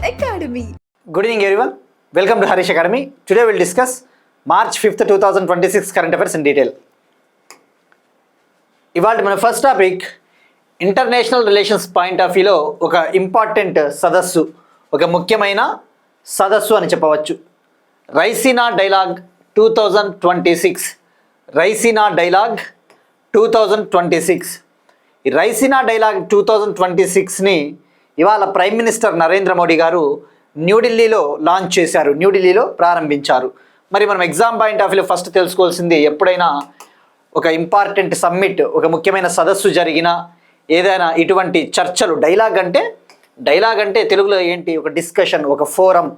Academy. Good evening everyone. Welcome to Harish Academy. Today we'll discuss March 5th 2026 current affairs in detail. ఇవాళ మన first topic international relations point of వ్యూలో ఒక important సదస్సు, ఒక ముఖ్యమైన సదస్సు అని చెప్పవచ్చు. రైసీనా డైలాగ్ 2026. రైసీనా డైలాగ్ 2026. ఈ రైసీనా డైలాగ్ 2026ని ఇవాళ ప్రైమ్ మినిస్టర్ నరేంద్ర మోడీ గారు న్యూఢిల్లీలో లాంచ్ చేశారు, న్యూఢిల్లీలో ప్రారంభించారు. మరి మనం ఎగ్జామ్ పాయింట్ ఆఫ్ వ్యూలో ఫస్ట్ తెలుసుకోవాల్సింది, ఎప్పుడైనా ఒక ఇంపార్టెంట్ సమ్మిట్, ఒక ముఖ్యమైన సదస్సు జరిగిన ఏదైనా ఇటువంటి చర్చలు, డైలాగ్ అంటే తెలుగులో ఏంటి, ఒక డిస్కషన్, ఒక ఫోరం,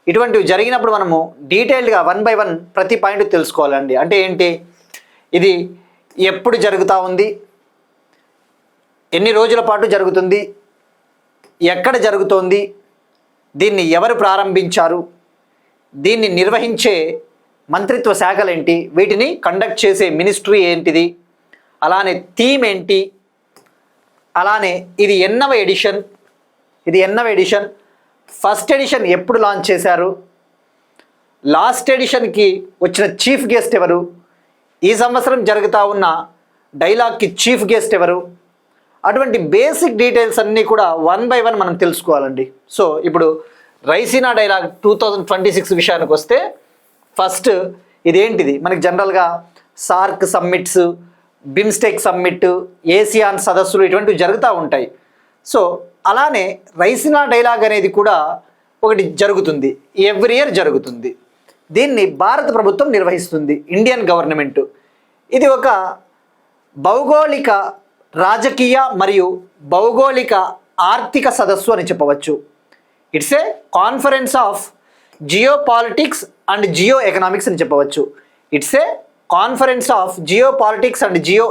ఇటువంటివి జరిగినప్పుడు మనము డీటెయిల్డ్గా 1 by 1 ప్రతి పాయింట్ తెలుసుకోవాలండి. అంటే ఏంటి, ఇది ఎప్పుడు జరుగుతూ ఉంది, ఎన్ని రోజుల పాటు జరుగుతుంది, ఎక్కడ జరుగుతోంది, దీన్ని ఎవరు ప్రారంభించారు, దీన్ని నిర్వహించే మంత్రిత్వ శాఖలేంటి, వీటిని కండక్ట్ చేసే మినిస్ట్రీ ఏంటిది, అలానే థీమ్ ఏంటి, అలానే ఇది ఎన్నవ ఎడిషన్, ఫస్ట్ ఎడిషన్ ఎప్పుడు లాంచ్ చేశారు, లాస్ట్ ఎడిషన్కి వచ్చిన చీఫ్ గెస్ట్ ఎవరు, ఈ సంవత్సరం జరుగుతూ ఉన్న డైలాగ్కి చీఫ్ గెస్ట్ ఎవరు, అటువంటి బేసిక్ డీటెయిల్స్ అన్నీ కూడా 1 by 1 మనం తెలుసుకోవాలండి. సో ఇప్పుడు రైసీనా డైలాగ్ 2026 విషయానికి వస్తే, ఫస్ట్ ఇదేంటిది, మనకి జనరల్గా సార్క్ సమ్మిట్స్, బిమ్స్టెక్ సమ్మిట్, ఏసియాన్ సదస్సులు ఇటువంటివి జరుగుతూ ఉంటాయి. సో అలానే రైసీనా డైలాగ్ అనేది కూడా ఒకటి జరుగుతుంది, ఎవ్రీ ఇయర్ జరుగుతుంది. దీన్ని భారత ప్రభుత్వం నిర్వహిస్తుంది, ఇండియన్ గవర్నమెంట్. ఇది ఒక భౌగోళిక రాజకీయ మరియు భౌగోళిక ఆర్థిక సదస్సు అని చెప్పవచ్చు. It's a conference of geopolitics and geoeconomics అని చెప్పవచ్చు. It's a conference of geopolitics and Jio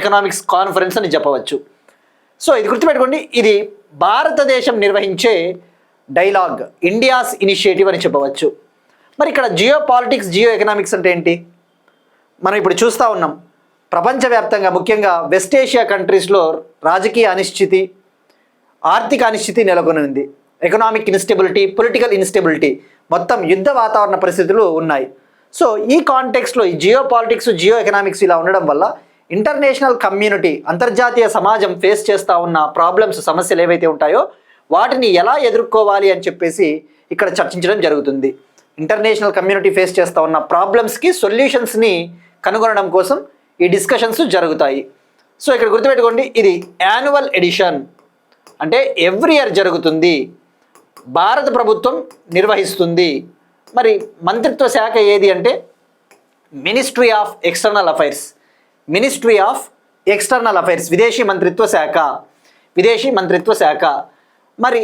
economics conference అని చెప్పవచ్చు. సో ఇది గుర్తుపెట్టుకోండి, ఇది భారతదేశం నిర్వహించే డైలాగ్, ఇండియాస్ ఇనిషియేటివ్ అని చెప్పవచ్చు. మరి ఇక్కడ జియో పాలిటిక్స్, జియో ఎకనామిక్స్ అంటే ఏంటి, మనం ఇప్పుడు చూస్తూ ఉన్నాం. ప్రపంచవ్యాప్తంగా ముఖ్యంగా వెస్ట్ ఏషియా కంట్రీస్లో రాజకీయ అనిశ్చితి, ఆర్థిక అనిశ్చితి నెలకొని ఉంది. ఎకనామిక్ ఇన్స్టెబిలిటీ, పొలిటికల్ ఇన్స్టెబిలిటీ, మొత్తం యుద్ధ వాతావరణ పరిస్థితులు ఉన్నాయి. సో ఈ కాంటెక్స్లో ఈ జియో పాలిటిక్స్, జియో ఎకనామిక్స్ ఇలా ఉండడం వల్ల ఇంటర్నేషనల్ కమ్యూనిటీ, అంతర్జాతీయ సమాజం ఫేస్ చేస్తూ ఉన్న ప్రాబ్లమ్స్, సమస్యలు ఏవైతే ఉంటాయో వాటిని ఎలా ఎదుర్కోవాలి అని చెప్పేసి ఇక్కడ చర్చించడం జరుగుతుంది. ఇంటర్నేషనల్ కమ్యూనిటీ ఫేస్ చేస్తూ ఉన్న ప్రాబ్లమ్స్కి సొల్యూషన్స్ని కనుగొనడం కోసం ఈ డిస్కషన్స్ జరుగుతాయి. సో ఇక్కడ గుర్తుపెట్టుకోండి, ఇది యాన్యువల్ ఎడిషన్, అంటే ఎవ్రీ ఇయర్ జరుగుతుంది, భారత ప్రభుత్వం నిర్వహిస్తుంది. మరి మంత్రిత్వ శాఖ ఏది అంటే మినిస్ట్రీ ఆఫ్ ఎక్స్టర్నల్ అఫైర్స్, విదేశీ మంత్రిత్వ శాఖ. మరి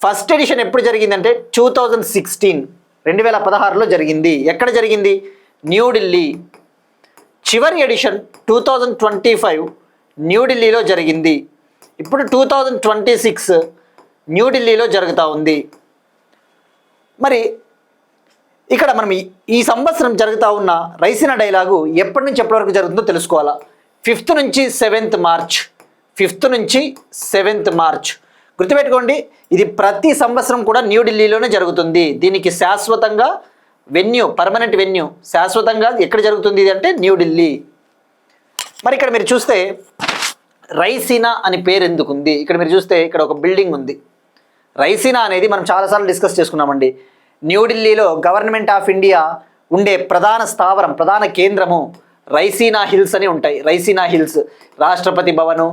ఫస్ట్ ఎడిషన్ ఎప్పుడు జరిగిందంటే 2016లో జరిగింది. ఎక్కడ జరిగింది, న్యూఢిల్లీ. చివరి ఎడిషన్ 2025 న్యూఢిల్లీలో జరిగింది. ఇప్పుడు 2026 న్యూఢిల్లీలో జరుగుతూ ఉంది. మరి ఇక్కడ మనం ఈ సంవత్సరం జరుగుతూ ఉన్న రైసీనా డైలాగు ఎప్పటి నుంచి ఎప్పటి వరకు జరుగుతుందో తెలుసుకోవాలా. 5th నుంచి 7th మార్చ్ గుర్తుపెట్టుకోండి. ఇది ప్రతి సంవత్సరం కూడా న్యూఢిల్లీలోనే జరుగుతుంది. దీనికి శాశ్వతంగా పర్మనెంట్ వెన్యూ శాశ్వతంగా ఎక్కడ జరుగుతుంది ఇది అంటే న్యూఢిల్లీ. మరి ఇక్కడ మీరు చూస్తే రైసీనా అని పేరు ఎందుకు ఉంది, ఇక్కడ మీరు చూస్తే ఇక్కడ ఒక బిల్డింగ్ ఉంది. రైసీనా అనేది మనం చాలాసార్లు డిస్కస్ చేసుకున్నామండి. న్యూఢిల్లీలో గవర్నమెంట్ ఆఫ్ ఇండియా ఉండే ప్రధాన స్థావరం, ప్రధాన కేంద్రము రైసీనా హిల్స్ అని ఉంటాయి. రైసీనా హిల్స్, రాష్ట్రపతి భవను,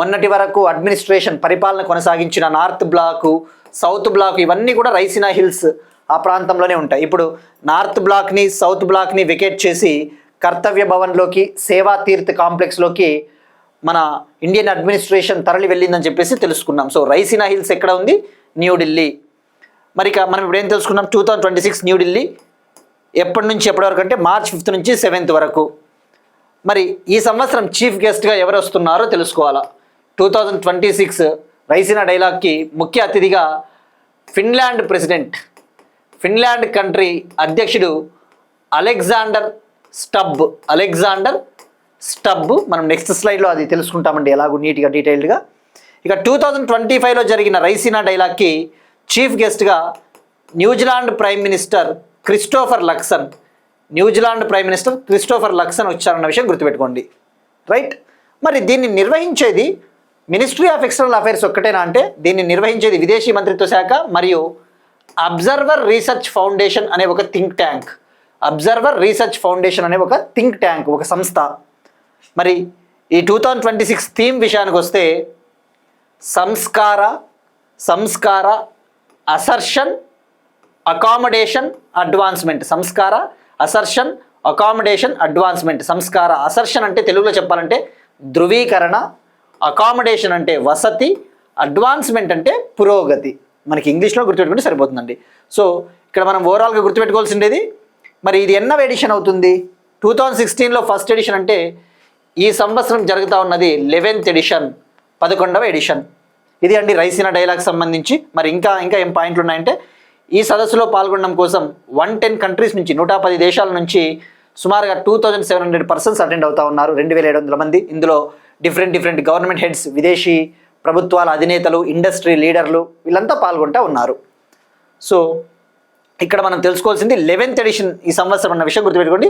మొన్నటి వరకు అడ్మినిస్ట్రేషన్ పరిపాలన కొనసాగించిన నార్త్ బ్లాకు, సౌత్ బ్లాక్, ఇవన్నీ కూడా రైసీనా హిల్స్ ఆ ప్రాంతంలోనే ఉంటాయి. ఇప్పుడు నార్త్ బ్లాక్ని, సౌత్ బ్లాక్ని వెకేట్ చేసి కర్తవ్య భవన్లోకి, సేవా తీర్థ్ కాంప్లెక్స్లోకి మన ఇండియన్ అడ్మినిస్ట్రేషన్ తరలి వెళ్ళిందని చెప్పేసి తెలుసుకున్నాం. సో రైసీనా హిల్స్ ఎక్కడ ఉంది, న్యూఢిల్లీ. మరి మనం ఇప్పుడు ఏం తెలుసుకున్నాం, 2026 న్యూఢిల్లీ. ఎప్పటి నుంచి ఎప్పటి వరకు అంటే March 5th నుంచి 7th వరకు. మరి ఈ సంవత్సరం చీఫ్ గెస్ట్గా ఎవరు వస్తున్నారో తెలుసుకోవాలా. 2026 రైసీనా డైలాగ్కి ముఖ్య అతిథిగా ఫిన్లాండ్ కంట్రీ అధ్యక్షుడు అలెగ్జాండర్ స్టబ్. మనం నెక్స్ట్ స్లైడ్లో అది తెలుసుకుంటామండి, ఎలాగో నీట్గా డీటెయిల్డ్గా. ఇక 2025లో జరిగిన రైసీనా డైలాగ్కి చీఫ్ గెస్ట్గా New Zealand prime minister Christopher Luxon వచ్చారన్న విషయం గుర్తుపెట్టుకోండి. రైట్. మరి దీన్ని నిర్వహించేది మినిస్ట్రీ ఆఫ్ ఎక్స్టర్నల్ అఫైర్స్ ఒక్కటేనా అంటే దీన్ని నిర్వహించేది విదేశీ మంత్రిత్వ శాఖ మరియు అబ్జర్వర్ రీసెర్చ్ ఫౌండేషన్ అనే ఒక థింక్ ట్యాంక్, ఒక సంస్థ. మరి ఈ 2026 థీమ్ విషయానికి వస్తే సంస్కార అసర్షన్ అకామిడేషన్ అడ్వాన్స్మెంట్. సంస్కార అసర్షన్ అంటే తెలుగులో చెప్పాలంటే ధృవీకరణ, అకామిడేషన్ అంటే వసతి, అడ్వాన్స్మెంట్ అంటే పురోగతి. మనకి ఇంగ్లీష్లో గుర్తుపెట్టుకుంటే సరిపోతుందండి. సో ఇక్కడ మనం ఓవరాల్గా గుర్తుపెట్టుకోవాల్సిండేది మరి ఇది ఎన్నవ ఎడిషన్ అవుతుంది? 2016లో ఫస్ట్ ఎడిషన్ అంటే ఈ సంవత్సరం జరుగుతూ ఉన్నది 11th ఎడిషన్, 11వ ఎడిషన్. ఇది అండి రైసీనా డైలాగ్ సంబంధించి. మరి ఇంకా ఏం పాయింట్లు ఉన్నాయంటే ఈ సదస్సులో పాల్గొనడం కోసం 110 కంట్రీస్ నుంచి 110 దేశాల నుంచి సుమారుగా 2700 పర్సన్స్ అటెండ్ అవుతా ఉన్నారు, 2700 మంది. ఇందులో డిఫరెంట్ గవర్నమెంట్ హెడ్స్, విదేశీ ప్రభుత్వాల అధినేతలు, ఇండస్ట్రీ లీడర్లు వీళ్ళంతా పాల్గొంటూ ఉన్నారు. సో ఇక్కడ మనం తెలుసుకోవాల్సింది 11th ఎడిషన్ ఈ సంవత్సరం అన్న విషయం గుర్తుపెట్టుకోండి.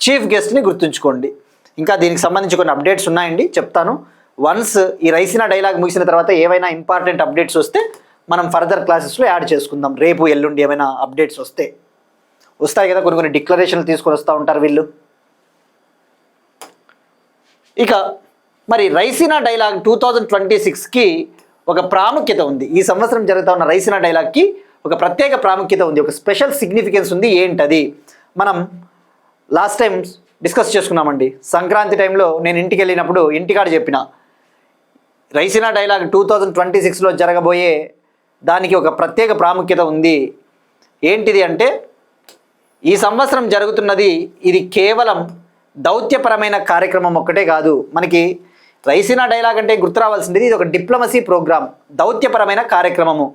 చీఫ్ గెస్ట్ని గుర్తుంచుకోండి. ఇంకా దీనికి సంబంధించి కొన్ని అప్డేట్స్ ఉన్నాయండి, చెప్తాను. వన్స్ ఈ రైసీనా డైలాగ్ ముగిసిన తర్వాత ఏవైనా ఇంపార్టెంట్ అప్డేట్స్ వస్తే మనం ఫర్దర్ క్లాసెస్లో యాడ్ చేసుకుందాం. రేపు ఎల్లుండి ఏమైనా అప్డేట్స్ వస్తాయి కదా, కొన్ని డిక్లరేషన్లు తీసుకొని వస్తూ ఉంటారు వీళ్ళు. ఇక మరి రైసీనా డైలాగ్ 2026కి ఒక ప్రాముఖ్యత ఉంది. ఈ సంవత్సరం జరుగుతూ ఉన్న రైసీనా డైలాగ్కి ఒక ప్రత్యేక ప్రాముఖ్యత ఉంది, ఒక స్పెషల్ సిగ్నిఫికెన్స్ ఉంది. ఏంటది? మనం లాస్ట్ టైం డిస్కస్ చేసుకున్నామండి. సంక్రాంతి టైంలో నేను ఇంటికి వెళ్ళినప్పుడు ఇంటికాడ చెప్పిన రైసీనా డైలాగ్ 2026లో జరగబోయే దానికి ఒక ప్రత్యేక ప్రాముఖ్యత ఉంది. ఏంటిది అంటే ఈ సంవత్సరం జరుగుతున్నది ఇది కేవలం దౌత్యపరమైన కార్యక్రమం ఒక్కటే కాదు. మనకి రైసీనా డైలాగ్ అంటే గుర్తు రావాల్సింది ఇది ఒక డిప్లొమసీ ప్రోగ్రామ్, దౌత్యపరమైన కార్యక్రమము.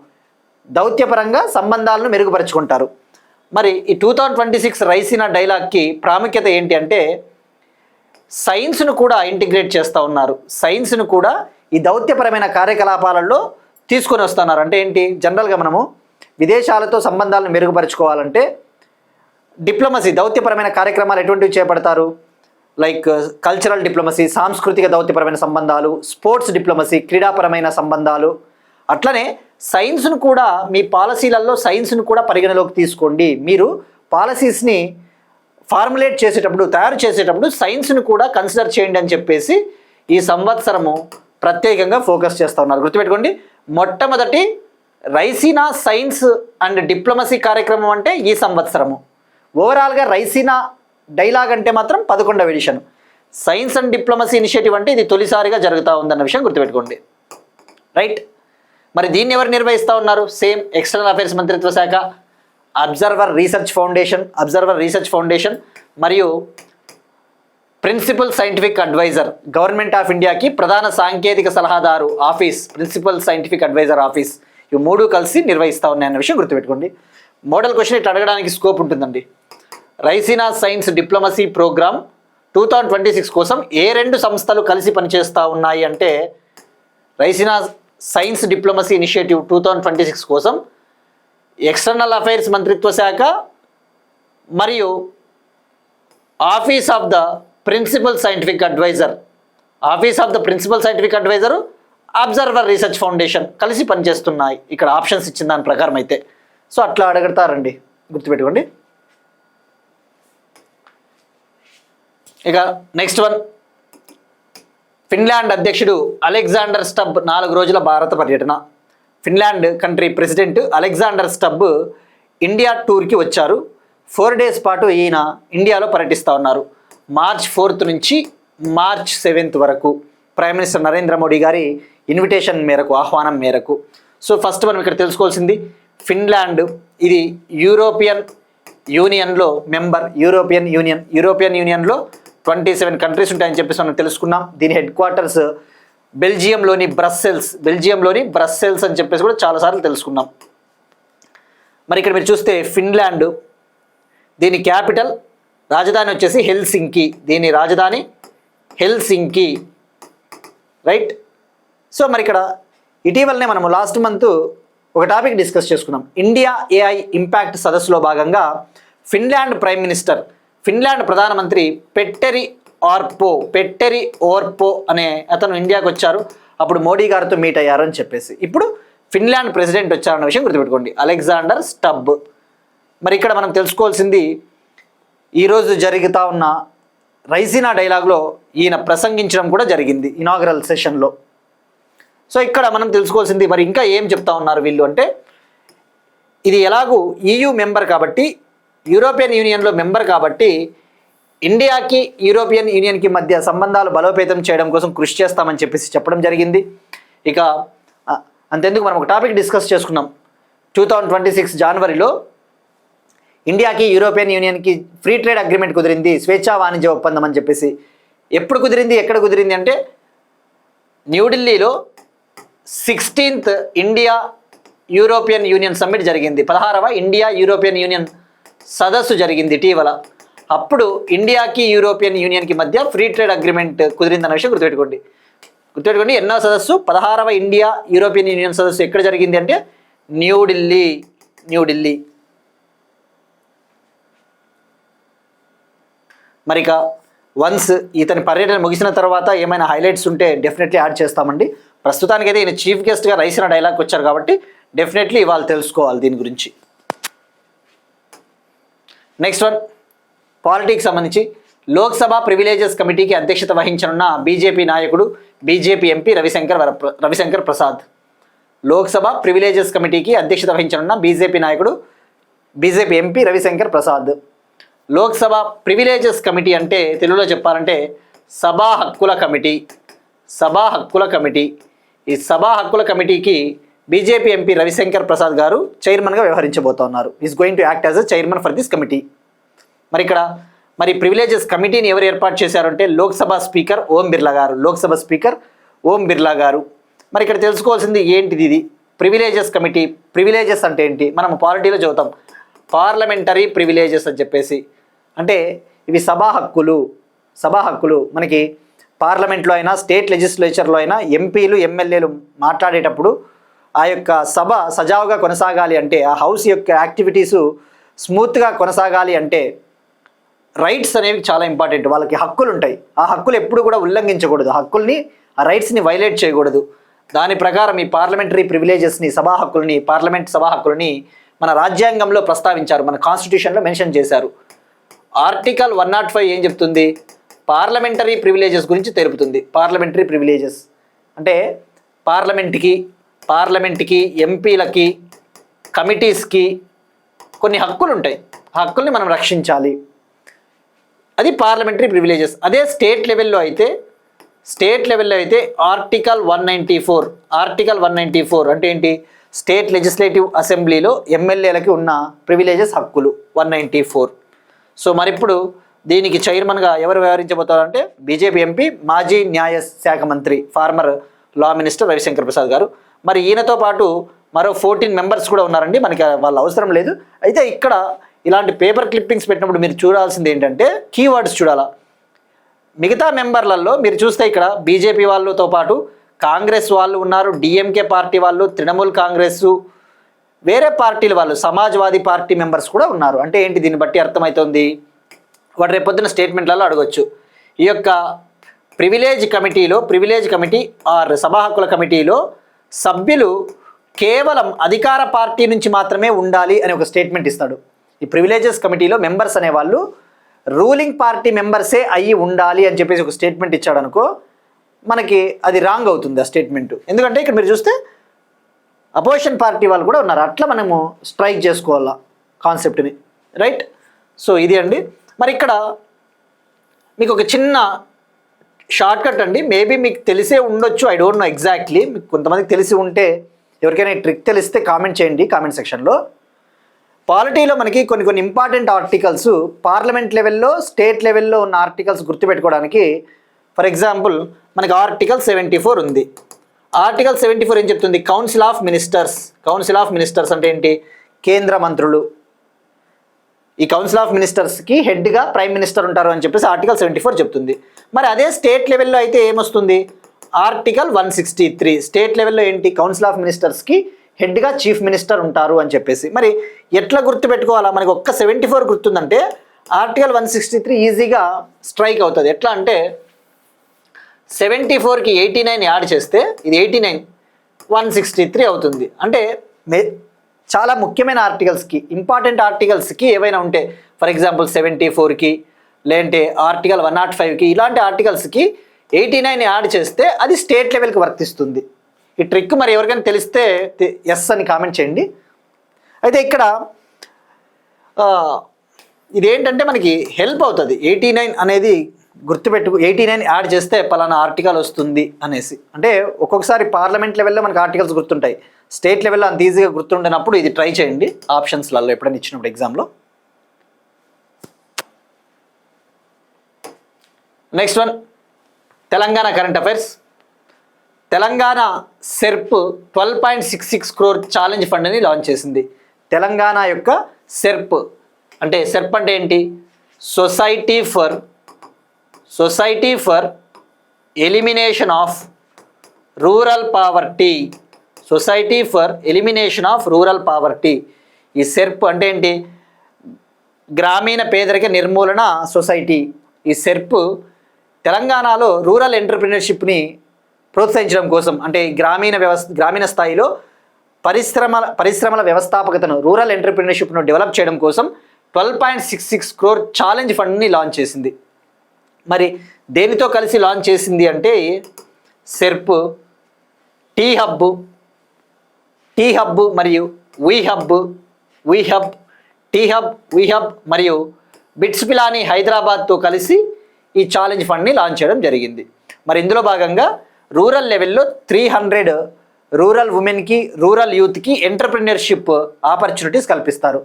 దౌత్యపరంగా సంబంధాలను మెరుగుపరుచుకుంటారు. మరి ఈ 2026 రైసీనా డైలాగ్కి ప్రాముఖ్యత ఏంటి అంటే సైన్స్ను కూడా ఇంటిగ్రేట్ చేస్తూ ఉన్నారు. సైన్స్ను కూడా ఈ దౌత్యపరమైన కార్యకలాపాలలో తీసుకొని వస్తున్నారు. అంటే ఏంటి? జనరల్గా మనము విదేశాలతో సంబంధాలను మెరుగుపరుచుకోవాలంటే డిప్లొమసీ, దౌత్యపరమైన కార్యక్రమాలు ఎటువంటివి చేపడతారు? లైక్ కల్చరల్ డిప్లొమసీ, సాంస్కృతిక దౌత్యపరమైన సంబంధాలు, స్పోర్ట్స్ డిప్లొమసీ, క్రీడాపరమైన సంబంధాలు. అట్లనే సైన్స్ను కూడా మీ పాలసీలలో సైన్స్ను కూడా పరిగణలోకి తీసుకోండి. మీరు పాలసీస్ని ఫార్ములేట్ చేసేటప్పుడు, తయారు చేసేటప్పుడు సైన్స్ను కూడా కన్సిడర్ చేయండి అని చెప్పేసి ఈ సంవత్సరము ప్రత్యేకంగా ఫోకస్ చేస్తూ ఉన్నారు. గుర్తుపెట్టుకోండి, మొట్టమొదటి రైసీనా సైన్స్ అండ్ డిప్లొమసీ కార్యక్రమం అంటే ఈ సంవత్సరము. ఓవరాల్గా రైసీనా డైలాగ్ అంటే మాత్రం 11వ edition. Science and diplomacy initiative అంటే ఇది తొలిసారిగా జరుగుతూ ఉందన్న విషయం గుర్తుపెట్టుకోండి. రైట్. మరి దీన్ని ఎవరు నిర్వహిస్తూ ఉన్నారు? సేమ్ ఎక్స్టర్నల్ అఫైర్స్ మంత్రిత్వ శాఖ, అబ్జర్వర్ రీసెర్చ్ ఫౌండేషన్ మరియు principal scientific adviser, government of ఇండియాకి ప్రధాన సాంకేతిక సలహాదారు office, principal scientific adviser office, ఇవి మూడు కలిసి నిర్వహిస్తూ ఉన్నాయన్న విషయం గుర్తుపెట్టుకోండి. మోడల్ క్వశ్చన్ ఇట్లా అడగడానికి స్కోప్ ఉంటుందండి. రైసీనా సైన్స్ డిప్లొమసీ ప్రోగ్రామ్ 2026 కోసం ఏ రెండు సంస్థలు కలిసి పనిచేస్తూ ఉన్నాయి అంటే రైసీనా సైన్స్ డిప్లొమసీ ఇనిషియేటివ్ 2026 కోసం ఎక్స్టర్నల్ అఫైర్స్ మంత్రిత్వ శాఖ మరియు office of the principal scientific adviser observer research foundation కలిసి పనిచేస్తున్నాయి. ఇక్కడ ఆప్షన్స్ ఇచ్చిన దాని ప్రకారం అయితే సో అట్లా అడగడతారండి, గుర్తుపెట్టుకోండి. ఇక నెక్స్ట్ వన్, ఫిన్లాండ్ అధ్యక్షుడు అలెగ్జాండర్ స్టబ్ 4 రోజుల భారత పర్యటన. Finland country president Alexander stub India టూర్కి వచ్చారు. 4 days పాటు ఈయన ఇండియాలో పర్యటిస్తూ ఉన్నారు. March 4th నుంచి March 7th వరకు ప్రైమ్ మినిస్టర్ నరేంద్ర మోడీ గారి ఇన్విటేషన్ మేరకు, ఆహ్వానం మేరకు. సో ఫస్ట్ మనం ఇక్కడ తెలుసుకోవాల్సింది ఫిన్లాండ్ ఇది యూరోపియన్ యూనియన్లో మెంబర్. యూరోపియన్ యూనియన్లో 27 కంట్రీస్ ఉంటాయని చెప్పేసి మనం తెలుసుకున్నాం. దీని హెడ్ క్వార్టర్స్ బెల్జియంలోని బ్రస్సెల్స్ అని చెప్పేసి కూడా చాలాసార్లు తెలుసుకున్నాం. మరి ఇక్కడ మీరు చూస్తే ఫిన్లాండ్, దీని క్యాపిటల్ రాజధాని వచ్చేసి హెల్సింకి, రైట్. సో మరి ఇక్కడ ఇటీవలనే మనము లాస్ట్ మంత్ ఒక టాపిక్ డిస్కస్ చేసుకున్నాం. ఇండియా ఏఐ ఇంపాక్ట్ సదస్సులో భాగంగా ఫిన్లాండ్ ప్రధానమంత్రి పెట్టెరి ఓర్పో అనే అతను ఇండియాకి వచ్చారు. అప్పుడు మోడీ గారితో మీట్ అయ్యారు అని చెప్పేసి. ఇప్పుడు ఫిన్లాండ్ ప్రెసిడెంట్ వచ్చారన్న విషయం గుర్తుపెట్టుకోండి, అలెగ్జాండర్ స్టబ్. మరి ఇక్కడ మనం తెలుసుకోవాల్సింది, ఈరోజు జరుగుతూ ఉన్న రైసీనా డైలాగ్లో ఈయన ప్రసంగించడం కూడా జరిగింది ఇనాగరల్ సెషన్లో. సో ఇక్కడ మనం తెలుసుకోవాల్సింది, మరి ఇంకా ఏం చెప్తా ఉన్నారు వీళ్ళు అంటే, ఇది ఎలాగూ EU మెంబర్ కాబట్టి, యూరోపియన్ యూనియన్లో మెంబర్ కాబట్టి, ఇండియాకి యూరోపియన్ యూనియన్కి మధ్య సంబంధాలు బలోపేతం చేయడం కోసం కృషి చేస్తామని చెప్పేసి చెప్పడం జరిగింది. ఇక అంతెందుకు, మనం ఒక టాపిక్ డిస్కస్ చేసుకున్నాం 2026 జనవరిలో ఇండియాకి యూరోపియన్ యూనియన్కి ఫ్రీ ట్రేడ్ అగ్రిమెంట్ కుదిరింది, స్వేచ్ఛా వాణిజ్య ఒప్పందం అని చెప్పేసి. ఎప్పుడు కుదిరింది, ఎక్కడ కుదిరింది అంటే న్యూఢిల్లీలో 16th India European union summit జరిగింది. 16వ ఇండియా యూరోపియన్ యూనియన్ సదస్సు జరిగింది ఇటీవల. అప్పుడు ఇండియాకి యూరోపియన్ యూనియన్కి మధ్య ఫ్రీ ట్రేడ్ అగ్రిమెంట్ కుదిరిందన్న విషయం గుర్తుపెట్టుకోండి. ఎన్నో సదస్సు? 16వ ఇండియా యూరోపియన్ యూనియన్ సదస్సు ఎక్కడ జరిగింది అంటే న్యూఢిల్లీ. మరి ఇక వన్స్ ఇతని పర్యటన ముగిసిన తర్వాత ఏమైనా హైలైట్స్ ఉంటే డెఫినెట్లీ యాడ్ చేస్తామండి. ప్రస్తుతానికైతే ఈయన చీఫ్ గెస్ట్గా రైసీనా డైలాగ్కి వచ్చారు కాబట్టి డెఫినెట్లీ ఇవాళ తెలుసుకోవాలి దీని గురించి. నెక్స్ట్ వన్, పాలిటిక్స్ సంబంధించి లోక్సభ ప్రివిలేజెస్ కమిటీకి అధ్యక్షత వహించనున్న బీజేపీ నాయకుడు, BJP MP Ravi Shankar Prasad. Lok Sabha privileges కమిటీకి అధ్యక్షత వహించనున్న బీజేపీ నాయకుడు, BJP MP Ravi Shankar Prasad. Lok Sabha privileges committee అంటే తెలుగులో చెప్పాలంటే సభా హక్కుల కమిటీ. ఈ సభా హక్కుల కమిటీకి బీజేపీ ఎంపీ రవిశంకర్ ప్రసాద్ గారు చైర్మన్గా వ్యవహరించబోతున్నారు. Is going to act as a chairman for this committee. మరి ప్రివిలేజెస్ కమిటీని ఎవరు ఏర్పాటు చేశారంటే లోక్సభ స్పీకర్ ఓం బిర్లా గారు. మరి ఇక్కడ తెలుసుకోవాల్సింది ఏంటిది, ఇది ప్రివిలేజెస్ కమిటీ. ప్రివిలేజెస్ అంటే ఏంటి, మనం పాలిటీలో చదువుతాం పార్లమెంటరీ ప్రివిలేజెస్ అని చెప్పేసి. అంటే ఇవి సభా హక్కులు. మనకి పార్లమెంట్లో అయినా స్టేట్ లెజిస్లేచర్లో అయినా ఎంపీలు ఎమ్మెల్యేలు మాట్లాడేటప్పుడు ఆ యొక్క సభ సజావుగా కొనసాగాలి అంటే, ఆ హౌస్ యొక్క యాక్టివిటీసు స్మూత్గా కొనసాగాలి అంటే రైట్స్ అనేవి చాలా ఇంపార్టెంట్. వాళ్ళకి హక్కులు ఉంటాయి, ఆ హక్కులు ఎప్పుడు కూడా ఉల్లంఘించకూడదు, ఆ రైట్స్ని వైలేట్ చేయకూడదు. దాని ప్రకారం ఈ పార్లమెంటరీ ప్రివిలేజెస్ని, పార్లమెంట్ సభా హక్కులని మన రాజ్యాంగంలో ప్రస్తావించారు, మన కాన్స్టిట్యూషన్లో మెన్షన్ చేశారు. ఆర్టికల్ 105 ఏం చెప్తుంది, పార్లమెంటరీ ప్రివిలేజెస్ గురించి తెలుపుతుంది. పార్లమెంటరీ ప్రివిలేజెస్ అంటే పార్లమెంట్కి ఎంపీలకి కమిటీస్కి కొన్ని హక్కులు ఉంటాయి, ఆ హక్కుల్ని మనం రక్షించాలి, అది పార్లమెంటరీ ప్రివిలేజెస్. అదే స్టేట్ లెవెల్లో అయితే ఆర్టికల్ 194 అంటే ఏంటి, స్టేట్ లెజిస్లేటివ్ అసెంబ్లీలో ఎమ్మెల్యేలకి ఉన్న ప్రివిలేజెస్ హక్కులు 194. సో మరి ఇప్పుడు దీనికి చైర్మన్గా ఎవరు వ్యవహరించబోతారంటే బీజేపీ ఎంపీ, మాజీ న్యాయ శాఖ మంత్రి, former law minister Ravishankar Prasad గారు. మరి ఈయనతో పాటు మరో 14 మెంబర్స్ కూడా ఉన్నారండి, మనకి వాళ్ళ అవసరం లేదు. అయితే ఇక్కడ ఇలాంటి పేపర్ క్లిప్పింగ్స్ పెట్టినప్పుడు మీరు చూడాల్సింది ఏంటంటే కీవర్డ్స్ చూడాలా. మిగతా మెంబర్లలో మీరు చూస్తే ఇక్కడ బీజేపీ వాళ్ళతో పాటు కాంగ్రెస్ వాళ్ళు ఉన్నారు, డిఎంకే పార్టీ వాళ్ళు, తృణమూల్ కాంగ్రెస్, వేరే పార్టీల వాళ్ళు, సమాజ్వాదీ పార్టీ మెంబర్స్ కూడా ఉన్నారు. అంటే ఏంటి, దీన్ని బట్టి అర్థమవుతుంది, వాడు రేపొద్దున స్టేట్మెంట్లలో అడగొచ్చు. ఈ యొక్క ప్రివిలేజ్ కమిటీ ఆర్ సభా హక్కుల కమిటీలో సభ్యులు కేవలం అధికార పార్టీ నుంచి మాత్రమే ఉండాలి అని ఒక స్టేట్మెంట్ ఇస్తాడు. ఈ ప్రివిలేజెస్ కమిటీలో మెంబర్స్ అనేవాళ్ళు రూలింగ్ పార్టీ మెంబర్సే అయ్యి ఉండాలి అని చెప్పేసి ఒక స్టేట్మెంట్ ఇచ్చాడు అనుకో, మనకి అది రాంగ్ అవుతుంది ఆ స్టేట్మెంట్. ఎందుకంటే ఇక్కడ మీరు చూస్తే అపోజిషన్ పార్టీ వాళ్ళు కూడా ఉన్నారు, అట్లా మనము స్ట్రైక్ చేసుకోవాలా కాన్సెప్ట్ని, రైట్. సో ఇది అండి. మరి ఇక్కడ మీకు ఒక చిన్న షార్ట్ కట్ అండి, మేబీ మీకు తెలిసే ఉండొచ్చు, ఐ డోంట్ నో ఎగ్జాక్ట్లీ, మీకు కొంతమందికి తెలిసి ఉంటే ఎవరికైనా ఈ ట్రిక్ తెలిస్తే కామెంట్ చేయండి కామెంట్ సెక్షన్లో. పాలిటీలో మనకి కొన్ని ఇంపార్టెంట్ ఆర్టికల్స్ పార్లమెంట్ లెవెల్లో, స్టేట్ లెవెల్లో ఉన్న ఆర్టికల్స్ గుర్తుపెట్టుకోవడానికి, ఫర్ ఎగ్జాంపుల్ మనకి ఆర్టికల్ 74 ఉంది. ఆర్టికల్ 74 ఏం చెప్తుంది, కౌన్సిల్ ఆఫ్ మినిస్టర్స్ అంటే ఏంటి, కేంద్ర మంత్రులు. ఈ కౌన్సిల్ ఆఫ్ మినిస్టర్స్కి హెడ్గా ప్రైమ్ మినిస్టర్ ఉంటారు అని చెప్పేసి ఆర్టికల్ 74 చెప్తుంది. మరి అదే స్టేట్ లెవెల్లో అయితే ఏమొస్తుంది, ఆర్టికల్ 163 స్టేట్ లెవెల్లో ఏంటి, కౌన్సిల్ ఆఫ్ మినిస్టర్స్కి హెడ్గా చీఫ్ మినిస్టర్ ఉంటారు అని చెప్పేసి. మరి ఎట్లా గుర్తుపెట్టుకోవాలా, మనకి ఒక్క 74 గుర్తుందంటే ఆర్టికల్ 163 ఈజీగా స్ట్రైక్ అవుతుంది. ఎట్లా అంటే 74కి 89 యాడ్ చేస్తే ఇది 89, 163 అవుతుంది. అంటే చాలా ముఖ్యమైన ఆర్టికల్స్కి, ఇంపార్టెంట్ ఆర్టికల్స్కి ఏవైనా ఉంటే, ఫర్ ఎగ్జాంపుల్ 74కి లేదంటే ఆర్టికల్ 105కి, ఇలాంటి ఆర్టికల్స్కి 89 యాడ్ చేస్తే అది స్టేట్ లెవెల్కి వర్తిస్తుంది. ఈ ట్రిక్ మరి ఎవరికైనా తెలిస్తే ఎస్ అని కామెంట్ చేయండి. అయితే ఇక్కడ ఇదేంటంటే మనకి హెల్ప్ అవుతుంది. 89 అనేది గుర్తుపెట్టుకు, 89 యాడ్ చేస్తే పలానా ఆర్టికల్ వస్తుంది అనేసి. అంటే ఒక్కొక్కసారి పార్లమెంట్ లెవెల్లో మనకు ఆర్టికల్స్ గుర్తుంటాయి, స్టేట్ లెవెల్లో అంత ఈజీగా గుర్తుండినప్పుడు ఇది ట్రై చేయండి ఆప్షన్స్లలో ఎప్పుడైనా ఇచ్చినప్పుడు ఎగ్జామ్లో. Next one, Telangana current affairs. Telangana SERP 12.66 crore challenge ఫండ్ని లాంచ్ చేసింది. తెలంగాణ యొక్క సెర్ప్ అంటే, సెర్ప్ అంటే ఏంటి, society for elimination of rural poverty. Society for elimination of rural poverty. ఈ సెర్ప్ అంటే ఏంటి, గ్రామీణ పేదరిక నిర్మూలన సొసైటీ. ఈ సెర్ప్ తెలంగాణలో రూరల్ ఎంటర్ప్రినర్షిప్ని ప్రోత్సహించడం కోసం, అంటే గ్రామీణ స్థాయిలో పరిశ్రమల వ్యవస్థాపకతను, రూరల్ ఎంటర్ప్రినర్షిప్ను డెవలప్ చేయడం కోసం 12.66 crore ఛాలెంజ్ ఫండ్ని లాంచ్ చేసింది. మరి దేనితో కలిసి లాంచ్ చేసింది అంటే, సెర్ప్, టీ హబ్ మరియు వీ హబ్ మరియు బిట్స్ పిలానీ హైదరాబాద్తో కలిసి ఈ ఛాలెంజ్ ఫండ్ని లాంచ్ చేయడం జరిగింది. మరి ఇందులో భాగంగా రూరల్ లెవెల్లో 300 రూరల్ ఉమెన్కి, రూరల్ యూత్కి ఎంటర్ప్రినర్షిప్ ఆపర్చునిటీస్ కల్పిస్తారు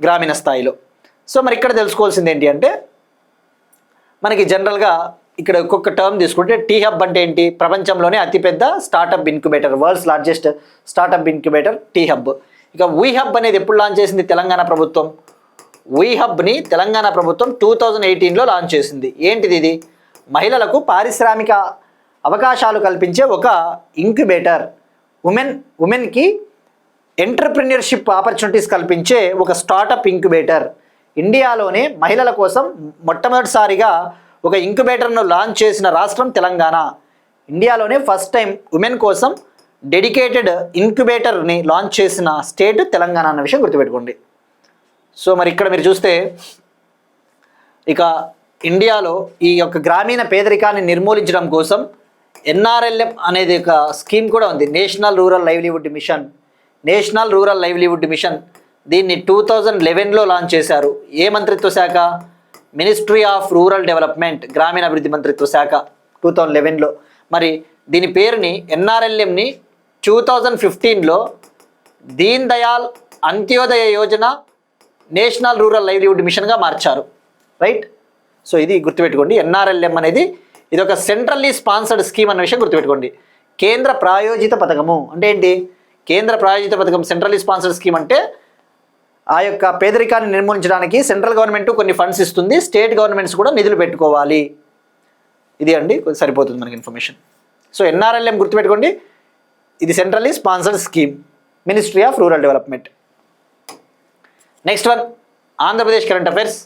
గ్రామీణ స్థాయిలో. సో మరి ఇక్కడ తెలుసుకోవాల్సింది ఏంటి అంటే, మనకి జనరల్గా ఇక్కడ ఒక్కొక్క టర్మ్ తీసుకుంటే, టీ హబ్ అంటే ఏంటి, ప్రపంచంలోనే అతిపెద్ద startup incubator, world's largest startup incubator T hub. ఇక వీ హబ్ అనేది ఎప్పుడు లాంచ్ చేసింది తెలంగాణ ప్రభుత్వం, వీ హబ్ని తెలంగాణ ప్రభుత్వం 2018లో లాంచ్ చేసింది. ఏంటిది ఇది, మహిళలకు పారిశ్రామిక అవకాశాలు కల్పించే ఒక ఇంక్యుబేటర్, ఉమెన్కి ఎంటర్ప్రినర్షిప్ ఆపర్చునిటీస్ కల్పించే ఒక స్టార్టప్ ఇంక్యుబేటర్. ఇండియాలోనే మహిళల కోసం మొట్టమొదటిసారిగా ఒక ఇంక్యుబేటర్ను లాంచ్ చేసిన రాష్ట్రం తెలంగాణ. ఇండియాలోనే ఫస్ట్ టైం ఉమెన్ కోసం డెడికేటెడ్ ఇంక్యుబేటర్ని లాంచ్ చేసిన స్టేట్ తెలంగాణ అన్న విషయం గుర్తుపెట్టుకోండి. సో మరి ఇక్కడ మీరు చూస్తే, ఇక ఇండియాలో ఈ యొక్క గ్రామీణ పేదరికాన్ని నిర్మూలించడం కోసం NRLM అనేది ఒక స్కీమ్ కూడా ఉంది, నేషనల్ రూరల్ లైవ్లీవుడ్ మిషన్. దీన్ని 2011లో లాంచ్ చేశారు. ఏ మంత్రిత్వ శాఖ, మినిస్ట్రీ ఆఫ్ రూరల్ డెవలప్మెంట్, గ్రామీణాభివృద్ధి మంత్రిత్వ శాఖ 2011లో. మరి దీని పేరుని NRLMని 2015లో Deen Dayal Antyodaya Yojana national rural livelihood మిషన్గా మార్చారు. రైట్, సో ఇది గుర్తుపెట్టుకోండి. NRLM అనేది ఇది ఒక సెంట్రల్లీ స్పాన్సర్డ్ స్కీమ్ అన్న విషయం గుర్తుపెట్టుకోండి. కేంద్ర ప్రాయోజిత పథకము అంటే ఏంటి, కేంద్ర ప్రాయోజిత పథకం, సెంట్రల్లీ స్పాన్సర్డ్ స్కీమ్ అంటే ఆ యొక్క పేదరికాన్ని నిర్మూలించడానికి సెంట్రల్ గవర్నమెంట్ కొన్ని ఫండ్స్ ఇస్తుంది, స్టేట్ గవర్నమెంట్స్ కూడా నిధులు పెట్టుకోవాలి. ఇది అండి, సరిపోతుంది మనకి ఇన్ఫర్మేషన్. సో NRLM గుర్తుపెట్టుకోండి, ఇది centrally sponsored scheme, ministry of rural development. Next one, Andhra Pradesh current affairs.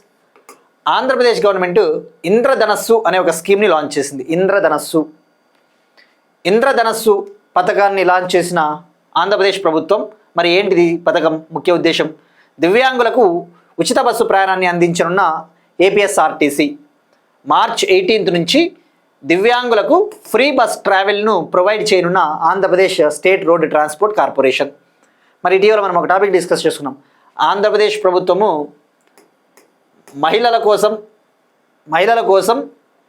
Andhra Pradesh government ఇంద్రధనస్సు అనే ఒక స్కీమ్ని లాంచ్ చేసింది. ఇంద్రధనస్సు పథకాన్ని లాంచ్ చేసిన ఆంధ్రప్రదేశ్ ప్రభుత్వం. మరి ఏంటిది పథకం ముఖ్య ఉద్దేశం, దివ్యాంగులకు ఉచిత బస్సు ప్రయాణాన్ని అందించనున్న ఏపీఎస్ఆర్టీసీ మార్చ్ 18 నుంచి దివ్యాంగులకు ఫ్రీ బస్ ట్రావెల్ను ప్రొవైడ్ చేయనున్న Andhra Pradesh state road transport corporation. మరి ఇటీవల మనం ఒక టాపిక్ డిస్కస్ చేసుకున్నాం, ఆంధ్రప్రదేశ్ ప్రభుత్వము మహిళల కోసం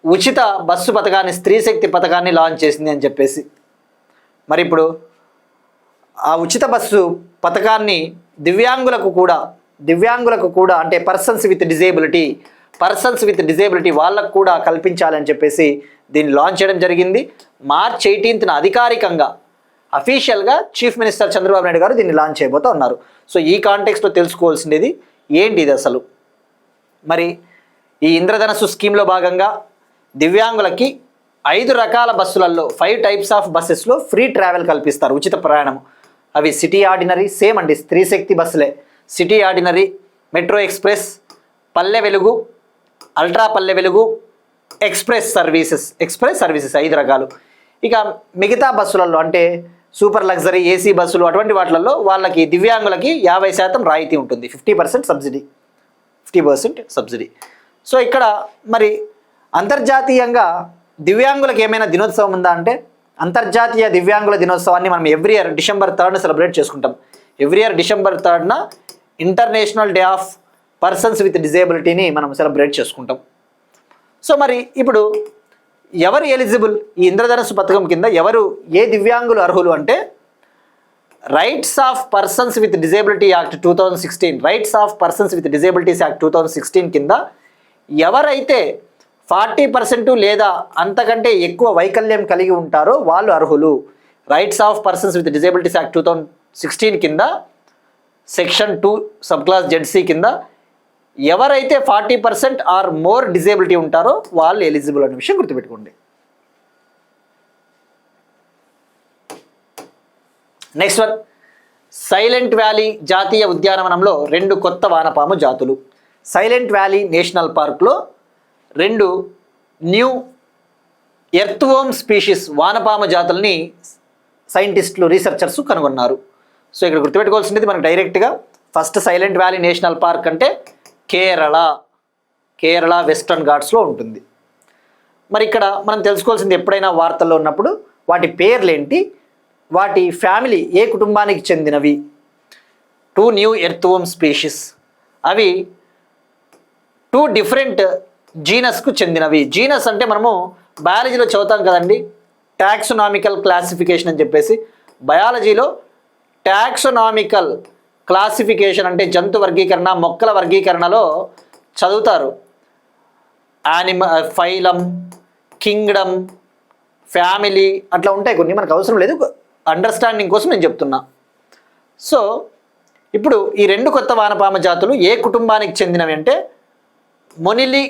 ఉచిత బస్సు పథకాన్ని, స్త్రీ శక్తి పథకాన్ని లాంచ్ చేసింది అని చెప్పేసి. మరి ఇప్పుడు ఆ ఉచిత బస్సు పథకాన్ని దివ్యాంగులకు కూడా అంటే పర్సన్స్ విత్ డిజేబిలిటీ వాళ్ళకు కూడా కల్పించాలని చెప్పేసి దీన్ని లాంచ్ చేయడం జరిగింది. మార్చ్ 18న అధికారికంగా అఫీషియల్గా చీఫ్ మినిస్టర్ చంద్రబాబు నాయుడు గారు దీన్ని లాంచ్ చేయబోతూ ఉన్నారు. సో ఈ కాంటెక్స్లో తెలుసుకోవాల్సింది ఏంటి ఇది అసలు. మరి ఈ ఇంద్రధనస్సు స్కీమ్లో భాగంగా దివ్యాంగులకి 5 రకాల బస్సులలో 5 టైప్స్ ఆఫ్ బస్సెస్లో ఫ్రీ ట్రావెల్ కల్పిస్తారు, ఉచిత ప్రయాణం. అవి సిటీ ఆర్డినరీ, సేమ్ అండి, స్త్రీ శక్తి బస్సులే. City ordinary, metro express, Palle Velugu, ultra Palle Velugu, express services 5 రకాలు. ఇక మిగతా బస్సులలో అంటే సూపర్ లగ్జరీ ఏసీ బస్సులు అటువంటి వాటిలలో వాళ్ళకి దివ్యాంగులకి 50% రాయితీ ఉంటుంది, 50% సబ్సిడీ. సో ఇక్కడ మరి అంతర్జాతీయంగా దివ్యాంగులకు ఏమైనా దినోత్సవం ఉందా అంటే అంతర్జాతీయ దివ్యాంగుల దినోత్సవాన్ని మనం every year December 3rd celebrate చేసుకుంటాం. Every year December 3rd international day of persons with డిజేబిలిటీని మనం సెలబ్రేట్ చేసుకుంటాం. సో మరి ఇప్పుడు ఎవరు ఎలిజిబుల్ ఈ ఇంద్రధనుస్సు పథకం కింద, ఏ దివ్యాంగులు అర్హులు అంటే rights of persons with disability act 2016, rights of persons with disabilities act 2016 కింద ఎవరైతే 40% లేదా అంతకంటే ఎక్కువ వైకల్యం కలిగి ఉంటారో వాళ్ళు అర్హులు. Rights of persons with disabilities act 2016 కింద సెక్షన్ 2 సబ్ క్లాస్ ZC కింద ఎవరైతే 40% ఆర్ మోర్ డిజేబిలిటీ ఉంటారో వాళ్ళు ఎలిజిబుల్ అనే విషయం గుర్తుపెట్టుకోండి. నెక్స్ట్ వన్, సైలెంట్ వ్యాలీ జాతీయ ఉద్యానవనంలో 2 కొత్త వానపాము జాతులు. సైలెంట్ వ్యాలీ నేషనల్ పార్క్లో 2 న్యూ ఎర్త్వోమ్ స్పీషీస్ వానపాము జాతుల్ని సైంటిస్టులు రీసెర్చర్స్ కనుగొన్నారు. సో ఇక్కడ గుర్తుపెట్టుకోవాల్సింది మనకు డైరెక్ట్గా first silent valley national park అంటే కేరళ వెస్టర్న్ ఘాట్స్లో ఉంటుంది. మరి ఇక్కడ మనం తెలుసుకోవాల్సింది ఎప్పుడైనా వార్తల్లో ఉన్నప్పుడు వాటి పేర్లేంటి, వాటి ఫ్యామిలీ ఏ కుటుంబానికి చెందినవి. 2 న్యూ ఎర్త్వోమ్ స్పీషీస్, అవి 2 డిఫరెంట్ జీనస్కు చెందినవి. జీనస్ అంటే మనము బయాలజీలో చదువుతాం కదండి, టాక్సోనామికల్ క్లాసిఫికేషన్ అని చెప్పేసి. బయాలజీలో టాక్సోనామికల్ క్లాసిఫికేషన్ అంటే జంతు వర్గీకరణ, మొక్కల వర్గీకరణలో చదువుతారు. ఫైలం, కింగ్డమ్, ఫ్యామిలీ అట్లా ఉంటాయి కొన్ని, మనకు అవసరం లేదు, అండర్స్టాండింగ్ కోసం నేను చెప్తున్నా. సో ఇప్పుడు ఈ 2 కొత్త వానపాము జాతులు ఏ కుటుంబానికి చెందినవి అంటే మొనిలి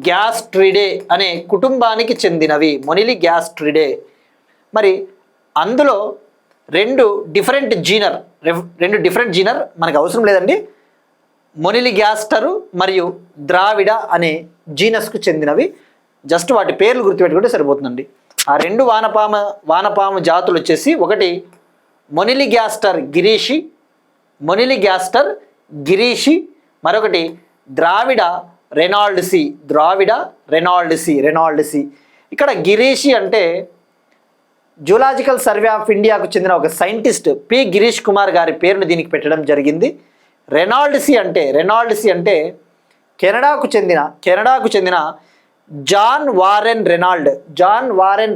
గ్యాస్ట్రిడే అనే కుటుంబానికి చెందినవి. మొనిలి గ్యాస్ట్రిడే. మరి అందులో 2 డిఫరెంట్ జీనర్ మనకు అవసరం లేదండి. మొనిలి గ్యాస్టరు మరియు ద్రావిడ అనే జీనస్కు చెందినవి. జస్ట్ వాటి పేర్లు గుర్తుపెట్టుకుంటే సరిపోతుందండి. ఆ 2 వానపాము జాతులు వచ్చేసి ఒకటి మొనిలి గ్యాస్టర్ గిరీషి, మరొకటి ద్రావిడ రెనాల్డ్సీ. ఇక్కడ గిరీషి అంటే జూలాజికల్ సర్వే ఆఫ్ ఇండియాకు చెందిన ఒక సైంటిస్ట్ పి గిరీష్ కుమార్ గారి పేరును దీనికి పెట్టడం జరిగింది. రెనాల్డ్సీ అంటే కెనడాకు చెందిన జాన్ వారెన్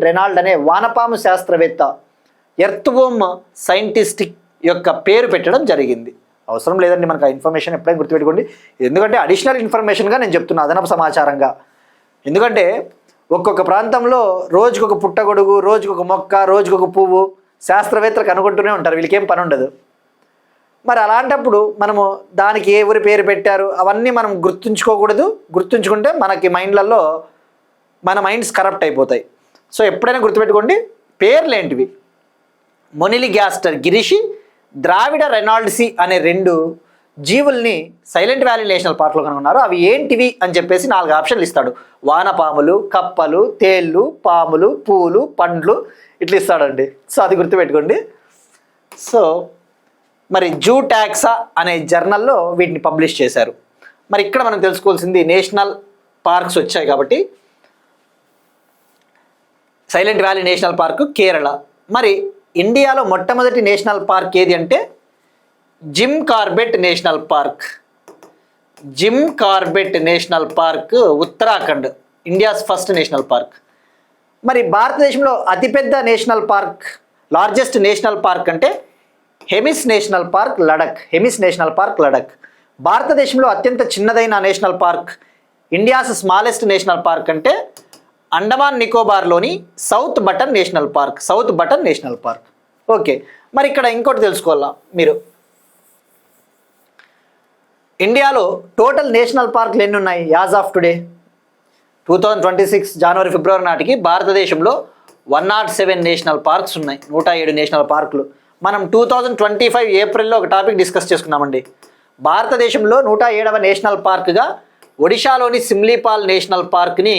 రెనాల్డ్ అనే వానపాము శాస్త్రవేత్త, ఎర్త్వోమ్ సైంటిస్ట్ యొక్క పేరు పెట్టడం జరిగింది. అవసరం లేదండి మనకు ఆ ఇన్ఫర్మేషన్, ఎప్పుడైనా గుర్తుపెట్టుకోండి. ఎందుకంటే అడిషనల్ ఇన్ఫర్మేషన్గా నేను చెప్తున్నా, అదనపు సమాచారంగా. ఎందుకంటే ఒక్కొక్క ప్రాంతంలో రోజుకొక పుట్టగొడుగు, రోజుకొక మొక్క, రోజుకొక పువ్వు శాస్త్రవేత్తలు కనుగొంటూనే ఉంటారు, వీళ్ళకేం పని ఉండదు. మరి అలాంటప్పుడు మనము దానికి ఏ ఊరి పేరు పెట్టారు అవన్నీ మనం గుర్తుంచుకోకూడదు. గుర్తుంచుకుంటే మనకి మన మైండ్స్ కరప్ట్ అయిపోతాయి. సో ఎప్పుడైనా గుర్తుపెట్టుకోండి పేర్లేంటివి. మొనిలి గ్యాస్టర్ గిరీషి, ద్రావిడ రెనాల్డ్సీ అనే 2 జీవుల్ని సైలెంట్ వ్యాలీ నేషనల్ పార్క్లో కనుగొన్నారు. అవి ఏంటివి అని చెప్పేసి 4 ఆప్షన్లు ఇస్తాడు. వానపాములు, కప్పలు, తేళ్ళు, పాములు, పూలు, పండ్లు ఇట్లా ఇస్తాడండి. సో అది గుర్తుపెట్టుకోండి. సో మరి జూటాక్సా అనే జర్నల్లో వీటిని పబ్లిష్ చేశారు. మరి ఇక్కడ మనం తెలుసుకోవాల్సింది నేషనల్ పార్క్స్ వచ్చాయి కాబట్టి silent valley national park Kerala. మరి ఇండియాలో మొట్టమొదటి నేషనల్ పార్క్ ఏది అంటే Jim Corbett national park Uttarakhand, India's first national park. మరి భారతదేశంలో అతిపెద్ద national park, largest national park అంటే హెమిస్ నేషనల్ పార్క్ లడక్. భారతదేశంలో అత్యంత చిన్నదైన national park, India's smallest national park అంటే అండమాన్ నికోబార్లోని south button national park. Okay, మరి ఇక్కడ ఇంకోటి తెలుసుకోవాలా మీరు, ఇండియాలో టోటల్ నేషనల్ పార్కులు ఎన్ని ఉన్నాయి యాజ్ ఆఫ్ టుడే? 2026 జనవరి ఫిబ్రవరి నాటికి భారతదేశంలో 107 నేషనల్ పార్క్స్ ఉన్నాయి, 107 నేషనల్ పార్కులు. మనం 2025 ఏప్రిల్లో ఒక టాపిక్ డిస్కస్ చేసుకున్నామండి. భారతదేశంలో 107వ నేషనల్ పార్క్గా ఒడిశాలోని సిమ్లీపాల్ నేషనల్ పార్క్ని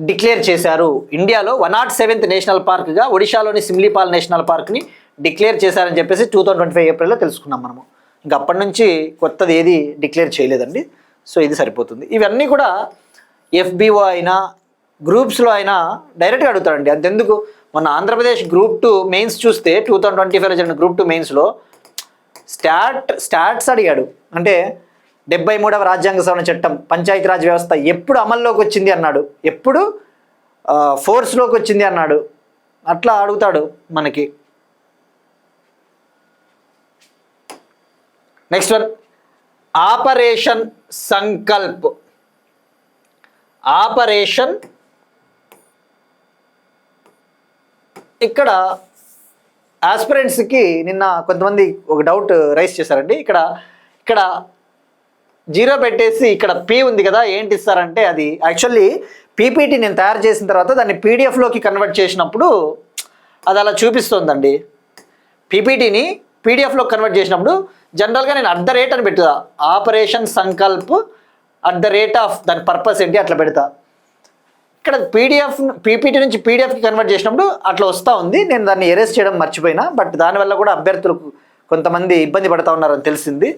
డిక్లేర్ చేశారు. ఇండియాలో 107th నేషనల్ పార్క్గా ఒడిశాలోని సిమ్లీపాల్ నేషనల్ పార్క్ని డిక్లేర్ చేశారని చెప్పేసి 2025 ఏప్రిల్లో తెలుసుకున్నాం మనము. ఇంకా అప్పటి నుంచి కొత్తది ఏది డిక్లేర్ చేయలేదండి. సో ఇది సరిపోతుంది. ఇవన్నీ కూడా FBO అయినా గ్రూప్స్లో అయినా డైరెక్ట్గా అడుగుతాడండి. అంతెందుకు మొన్న ఆంధ్రప్రదేశ్ గ్రూప్ 2 మెయిన్స్ చూస్తే 2025లో జరిగిన గ్రూప్ 2 మెయిన్స్లో స్టాట్స్ అడిగాడు. అంటే 73వ రాజ్యాంగ సవరణ చట్టం పంచాయతీరాజ్ వ్యవస్థ ఎప్పుడు అమల్లోకి వచ్చింది అన్నాడు, ఎప్పుడు ఫోర్స్లోకి వచ్చింది అన్నాడు. అట్లా అడుగుతాడు మనకి. Next one operation Sankalp. Operation ఇక్కడ ఆస్పిరెంట్స్కి నిన్న కొంతమంది ఒక డౌట్ రైస్ చేశారండి. ఇక్కడ 0 పెట్టేసి ఇక్కడ P ఉంది కదా, ఏంటి ఇస్తారంటే అది యాక్చువల్లీ పీపీటీ నేను తయారు చేసిన తర్వాత దాన్ని పీడిఎఫ్లోకి కన్వర్ట్ చేసినప్పుడు అది అలా చూపిస్తుందండి. పీపీటీని పీడిఎఫ్లో కన్వర్ట్ చేసినప్పుడు జనరల్గా నేను @ అని పెడతా, ఆపరేషన్ సంకల్ప్ @ దాని పర్పస్ ఏంటి అట్లా పెడతా. ఇక్కడ పీపీటీ నుంచి పీడిఎఫ్కి కన్వర్ట్ చేసినప్పుడు అట్లా వస్తూ ఉంది. నేను దాన్ని ఎరేస్ చేయడం మర్చిపోయినా, బట్ దానివల్ల కూడా అభ్యర్థులకు కొంతమంది ఇబ్బంది పడుతూ ఉన్నారని తెలిసింది.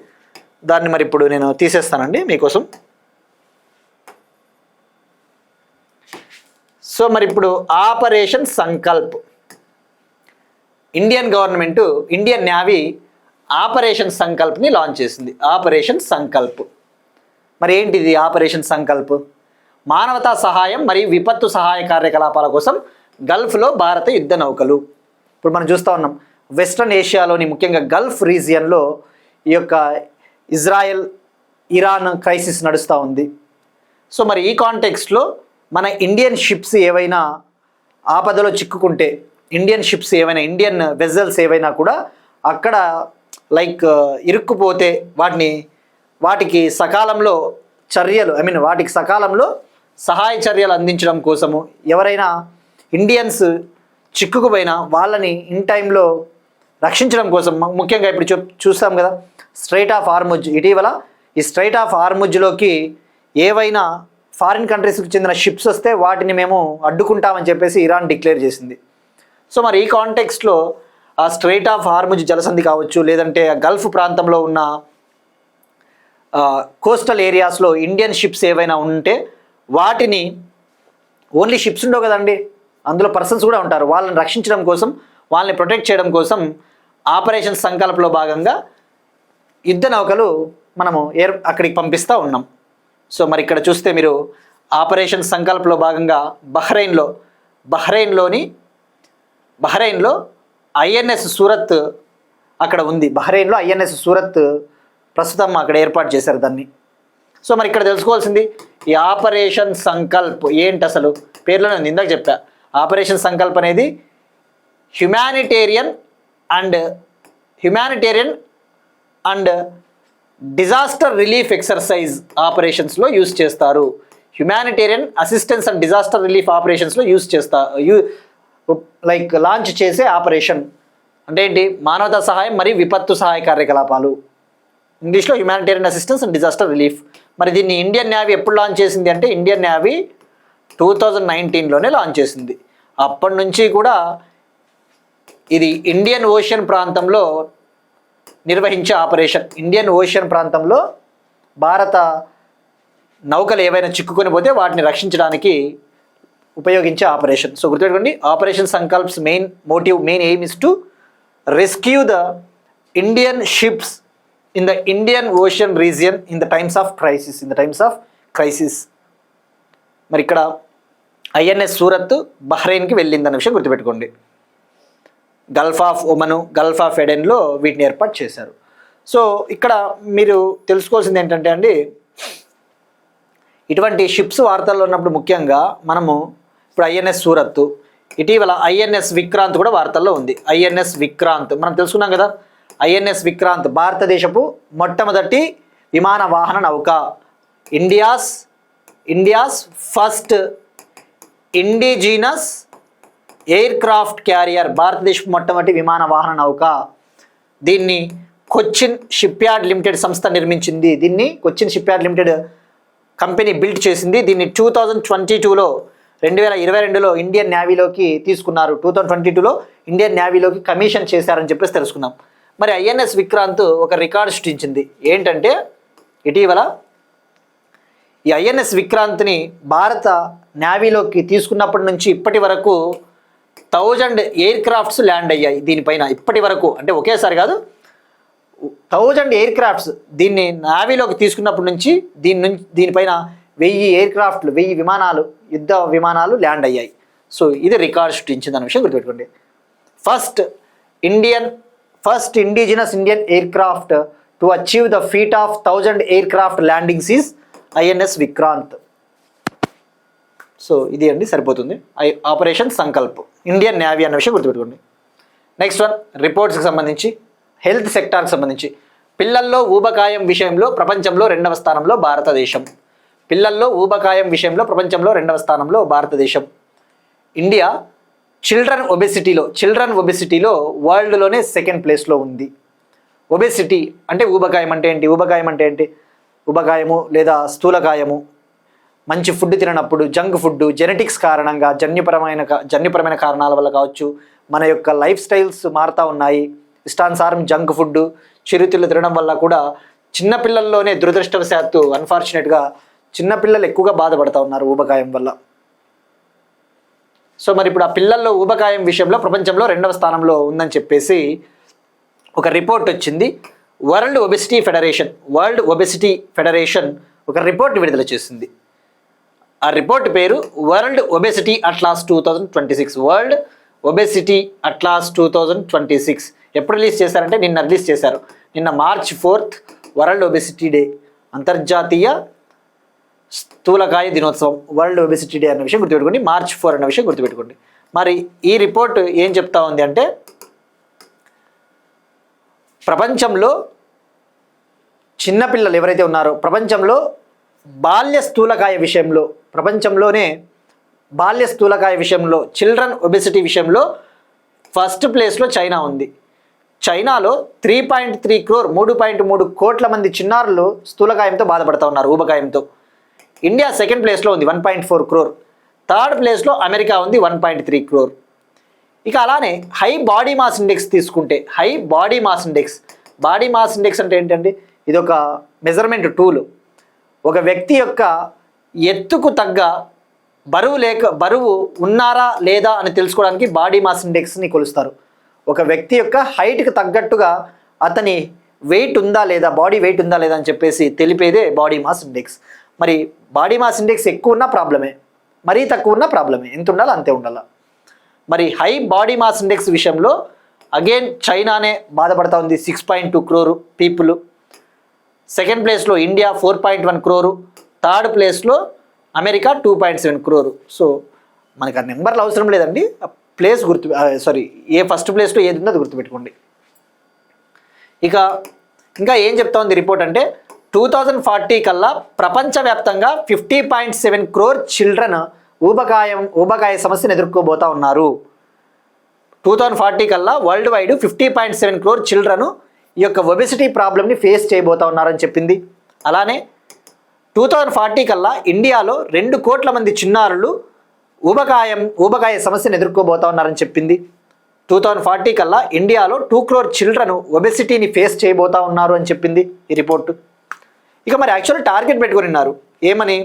దాన్ని మరి ఇప్పుడు నేను తీసేస్తానండి మీకోసం. సో మరి ఇప్పుడు operation Sankalp, Indian government, Indian navy operation సంకల్ప్ని లాంచ్ చేసింది. ఆపరేషన్ సంకల్ప్ మరి ఏంటిది? ఆపరేషన్ సంకల్ప్ మానవతా సహాయం మరియు విపత్తు సహాయ కార్యకలాపాల కోసం గల్ఫ్లో భారత యుద్ధ నౌకలు. ఇప్పుడు మనం చూస్తూ ఉన్నాం వెస్ట్రన్ ఏషియాలోని ముఖ్యంగా గల్ఫ్ రీజియన్లో ఈ యొక్క ఇజ్రాయెల్ ఇరాన్ క్రైసిస్ నడుస్తూ ఉంది. సో మరి ఈ కాంటెక్స్ట్లో మన ఇండియన్ షిప్స్ ఏవైనా ఆపదలో చిక్కుకుంటే, ఇండియన్ షిప్స్ ఏవైనా, ఇండియన్ వెజల్స్ ఏవైనా కూడా అక్కడ ఇరుక్కుపోతే వాటికి సకాలంలో చర్యలు వాటికి సకాలంలో సహాయ చర్యలు అందించడం కోసము, ఎవరైనా ఇండియన్స్ చిక్కుకుపోయినా వాళ్ళని ఇన్ టైంలో రక్షించడం కోసం, ముఖ్యంగా ఇప్పుడు చూస్తాం కదా స్ట్రైట్ ఆఫ్ హార్ముజ్. ఇటీవల ఈ స్ట్రైట్ ఆఫ్ హార్ముజ్లోకి ఏవైనా ఫారిన్ కంట్రీస్కి చెందిన షిప్స్ వస్తే వాటిని మేము అడ్డుకుంటామని చెప్పేసి ఇరాన్ డిక్లేర్ చేసింది. సో మరి ఈ కాంటెక్స్ట్లో ఆ స్ట్రైట్ ఆఫ్ హార్ముజ్ జలసంధి కావచ్చు, లేదంటే గల్ఫ్ ప్రాంతంలో ఉన్న కోస్టల్ ఏరియాస్లో ఇండియన్ షిప్స్ ఏవైనా ఉంటే వాటిని, ఓన్లీ షిప్స్ ఉండవు కదండి, అందులో పర్సన్స్ కూడా ఉంటారు, వాళ్ళని రక్షించడం కోసం, వాళ్ళని ప్రొటెక్ట్ చేయడం కోసం ఆపరేషన్ సంకల్పంలో భాగంగా యుద్ధ నౌకలు మనము అక్కడికి పంపిస్తూ ఉన్నాం. సో మరి ఇక్కడ చూస్తే మీరు ఆపరేషన్ సంకల్పంలో భాగంగా బహ్రెయిన్లో INS సూరత్ అక్కడ ఉంది. బహ్రెయిన్లో INS సూరత్ ప్రస్తుతం అక్కడ ఏర్పాటు చేశారు దాన్ని. సో మరి ఇక్కడ తెలుసుకోవాల్సింది ఈ ఆపరేషన్ సంకల్ప్ ఏంటి అసలు? పేర్లో నేను ఇందాక చెప్పా, ఆపరేషన్ సంకల్ప్ అనేది humanitarian and disaster relief exercise ఆపరేషన్స్లో యూజ్ చేస్తారు. Humanitarian assistance and disaster relief ఆపరేషన్స్లో లాంచ్ చేసే ఆపరేషన్ అంటే ఏంటి? మానవతా సహాయం మరియు విపత్తు సహాయ కార్యకలాపాలు, ఇంగ్లీష్లో humanitarian assistance and disaster relief. మరి దీన్ని ఇండియన్ నేవీ ఎప్పుడు లాంచ్ చేసింది అంటే ఇండియన్ నేవీ 2019లోనే లాంచ్ చేసింది. అప్పటి నుంచి కూడా ఇది ఇండియన్ ఓషన్ ప్రాంతంలో నిర్వహించే ఆపరేషన్. ఇండియన్ ఓషన్ ప్రాంతంలో భారత నౌకలు ఏవైనా చిక్కుకొని పోతే వాటిని రక్షించడానికి ఉపయోగించే ఆపరేషన్. సో గుర్తుపెట్టుకోండి, operation Sankalp's main aim is to rescue the Indian ships in the Indian ocean region in the times of crisis. మరి ఇక్కడ INS సూరత్ బహ్రెయిన్కి వెళ్ళిందన్న విషయం గుర్తుపెట్టుకోండి. Gulf of Oman, gulf of ఎడెన్లో వీటిని ఏర్పాటు చేశారు. సో ఇక్కడ మీరు తెలుసుకోవాల్సింది ఏంటంటే అండి, ఇటువంటి షిప్స్ వార్తల్లో ఉన్నప్పుడు ముఖ్యంగా మనము ఇప్పుడు INS సూరత్, ఇటీవల INS విక్రాంత్ కూడా వార్తల్లో ఉంది. INS విక్రాంత్ మనం తెలుసుకున్నాం కదా, ఐఎన్ఎస్ విక్రాంత్ భారతదేశపు మొట్టమొదటి విమాన వాహన నౌక. India's first indigenous air craft carrier, భారతదేశపు మొట్టమొదటి విమాన వాహన నౌక. దీన్ని కొచ్చిన్ షిప్ యార్డ్ లిమిటెడ్ సంస్థ నిర్మించింది. దీన్ని Cochin ship yard limited company build చేసింది. దీన్ని 2022లో 2022లో ఇండియన్ నేవీలోకి తీసుకున్నారు. 2022లో ఇండియన్ నేవీలోకి కమిషన్ చేశారని చెప్పేసి తెలుసుకుందాం. మరి ఐఎన్ఎస్ విక్రాంత్ ఒక రికార్డు సృష్టించింది. ఏంటంటే ఇటీవల ఈ ఐఎన్ఎస్ విక్రాంత్ని భారత నేవీలోకి తీసుకున్నప్పటి నుంచి ఇప్పటి వరకు 1000 ఎయిర్ క్రాఫ్ట్స్ ల్యాండ్ అయ్యాయి దీనిపైన. ఇప్పటి వరకు అంటే ఒకేసారి కాదు, 1000 ఎయిర్ క్రాఫ్ట్స్ దీన్ని నేవీలోకి తీసుకున్నప్పటి నుంచి దీనిపైన 1000 ఎయిర్ క్రాఫ్ట్లు, 1000 విమానాలు, యుద్ధ విమానాలు ల్యాండ్ అయ్యాయి. సో ఇది రికార్డ్ సృష్టించింది అనే విషయం గుర్తుపెట్టుకోండి. First indigenous Indian air craft to achieve the feet of 1000 air craft landings is INS Vikrant. So ఇది అండి, సరిపోతుంది. ఆపరేషన్ సంకల్ప్, ఇండియన్ నేవీ అన్న విషయం గుర్తుపెట్టుకోండి. నెక్స్ట్ వన్, రిపోర్ట్స్కి సంబంధించి, హెల్త్ సెక్టార్కి సంబంధించి. పిల్లల్లో ఊబకాయం విషయంలో ప్రపంచంలో 2వ స్థానంలో భారతదేశం. పిల్లల్లో ఊబకాయం విషయంలో ప్రపంచంలో 2వ స్థానంలో భారతదేశం. ఇండియా చిల్డ్రన్ ఒబెసిటీలో వరల్డ్లోనే 2nd ప్లేస్లో ఉంది. ఒబెసిటీ అంటే ఊబకాయం అంటే ఏంటి? ఊబకాయము లేదా స్థూలకాయము, మంచి ఫుడ్ తిననప్పుడు, జంక్ ఫుడ్, జెనెటిక్స్ కారణంగా, జన్యుపరమైన కారణాల వల్ల కావచ్చు, మన యొక్క లైఫ్ స్టైల్స్ మారుతూ ఉన్నాయి. ఇష్టానుసారం జంక్ ఫుడ్, చిరుతిళ్ళు తినడం వల్ల కూడా చిన్నపిల్లల్లోనే దురదృష్టవశాత్తు అన్ఫార్చునేట్గా చిన్నపిల్లలు ఎక్కువగా బాధపడుతూ ఉన్నారు ఊబకాయం వల్ల. సో మరి ఇప్పుడు ఆ పిల్లల్లో ఊబకాయం విషయంలో ప్రపంచంలో 2వ స్థానంలో ఉందని చెప్పేసి ఒక రిపోర్ట్ వచ్చింది. వరల్డ్ ఒబెసిటీ ఫెడరేషన్ ఒక రిపోర్ట్ విడుదల చేసింది. ఆ రిపోర్ట్ పేరు world obesity atlas 2026. World obesity atlas 2026 ఎప్పుడు రిలీజ్ చేశారంటే నిన్న రిలీజ్ చేశారు. నిన్న March 4th world obesity day, అంతర్జాతీయ స్థూలకాయ దినోత్సవం, వరల్డ్ ఒబెసిటీ డే అన్న విషయం గుర్తుపెట్టుకోండి. March 4 అన్న విషయం గుర్తుపెట్టుకోండి. మరి ఈ రిపోర్ట్ ఏం చెప్తా ఉంది అంటే ప్రపంచంలో చిన్నపిల్లలు ఎవరైతే ఉన్నారో ప్రపంచంలోనే బాల్య స్థూలకాయ విషయంలో చిల్డ్రన్ ఒబెసిటీ విషయంలో ఫస్ట్ ప్లేస్లో చైనా ఉంది. చైనాలో 3.3 crore 3.3 కోట్ల మంది చిన్నారులు స్థూలకాయంతో బాధపడుతూ ఉన్నారు, ఊబకాయంతో. ఇండియా 2nd ప్లేస్లో ఉంది 1.4 crore. 3rd ప్లేస్లో అమెరికా ఉంది 1.3 crore. ఇక అలానే హై బాడీ మాస్ ఇండెక్స్ తీసుకుంటే, బాడీ మాస్ ఇండెక్స్ అంటే ఏంటండి? ఇది ఒక మెజర్మెంట్ టూల్. ఒక వ్యక్తి యొక్క ఎత్తుకు తగ్గ బరువు ఉన్నారా లేదా అని తెలుసుకోవడానికి బాడీ మాస్ ఇండెక్స్ని కొలుస్తారు. ఒక వ్యక్తి యొక్క హైట్కి తగ్గట్టుగా అతని వెయిట్ ఉందా లేదా, బాడీ వెయిట్ ఉందా లేదా అని చెప్పేసి తెలిపేదే బాడీ మాస్ ఇండెక్స్. మరి బాడీ మాస్ ఇండెక్స్ ఎక్కువ ఉన్నా ప్రాబ్లమే, మరీ తక్కువ ఉన్నా ప్రాబ్లమే. ఎంత ఉండాలో అంతే ఉండాలి. మరి హై బాడీ మాస్ ఇండెక్స్ విషయంలో అగైన్ చైనానే బాధపడతా ఉంది, 6.2 crore పీపుల్. 2nd ప్లేస్లో ఇండియా 4.1 crore. 3rd ప్లేస్లో అమెరికా 2.7 crore. సో మనకు ఆ నెంబర్లు అవసరం లేదండి, ప్లేస్ ఏ ఫస్ట్ ప్లేస్లో ఏది ఉందో అది గుర్తుపెట్టుకోండి. ఇంకా ఏం చెప్తా ఉంది రిపోర్ట్ అంటే 2040 కల్లా ప్రపంచవ్యాప్తంగా 50.7 crore చిల్డ్రన్ ఊబకాయ సమస్యను ఎదుర్కోబోతా ఉన్నారు. 2040 కల్లా వరల్డ్ వైడ్ 50.7 crore చిల్డ్రన్ ఈ యొక్క ఒబెసిటీ ప్రాబ్లమ్ని ఫేస్ చేయబోతా ఉన్నారని చెప్పింది. అలానే 2040 కల్లా ఇండియాలో 2 కోట్ల మంది చిన్నారులు ఊబకాయ సమస్యను ఎదుర్కోబోతా ఉన్నారని చెప్పింది. 2040 కల్లా ఇండియాలో 2 crore చిల్డ్రన్ ఒబెసిటీని ఫేస్ చేయబోతా ఉన్నారు అని చెప్పింది ఈ రిపోర్టు. ఇక మరి యాక్చువల్ టార్గెట్ పెట్టుకొని ఉన్నారు ఏమని?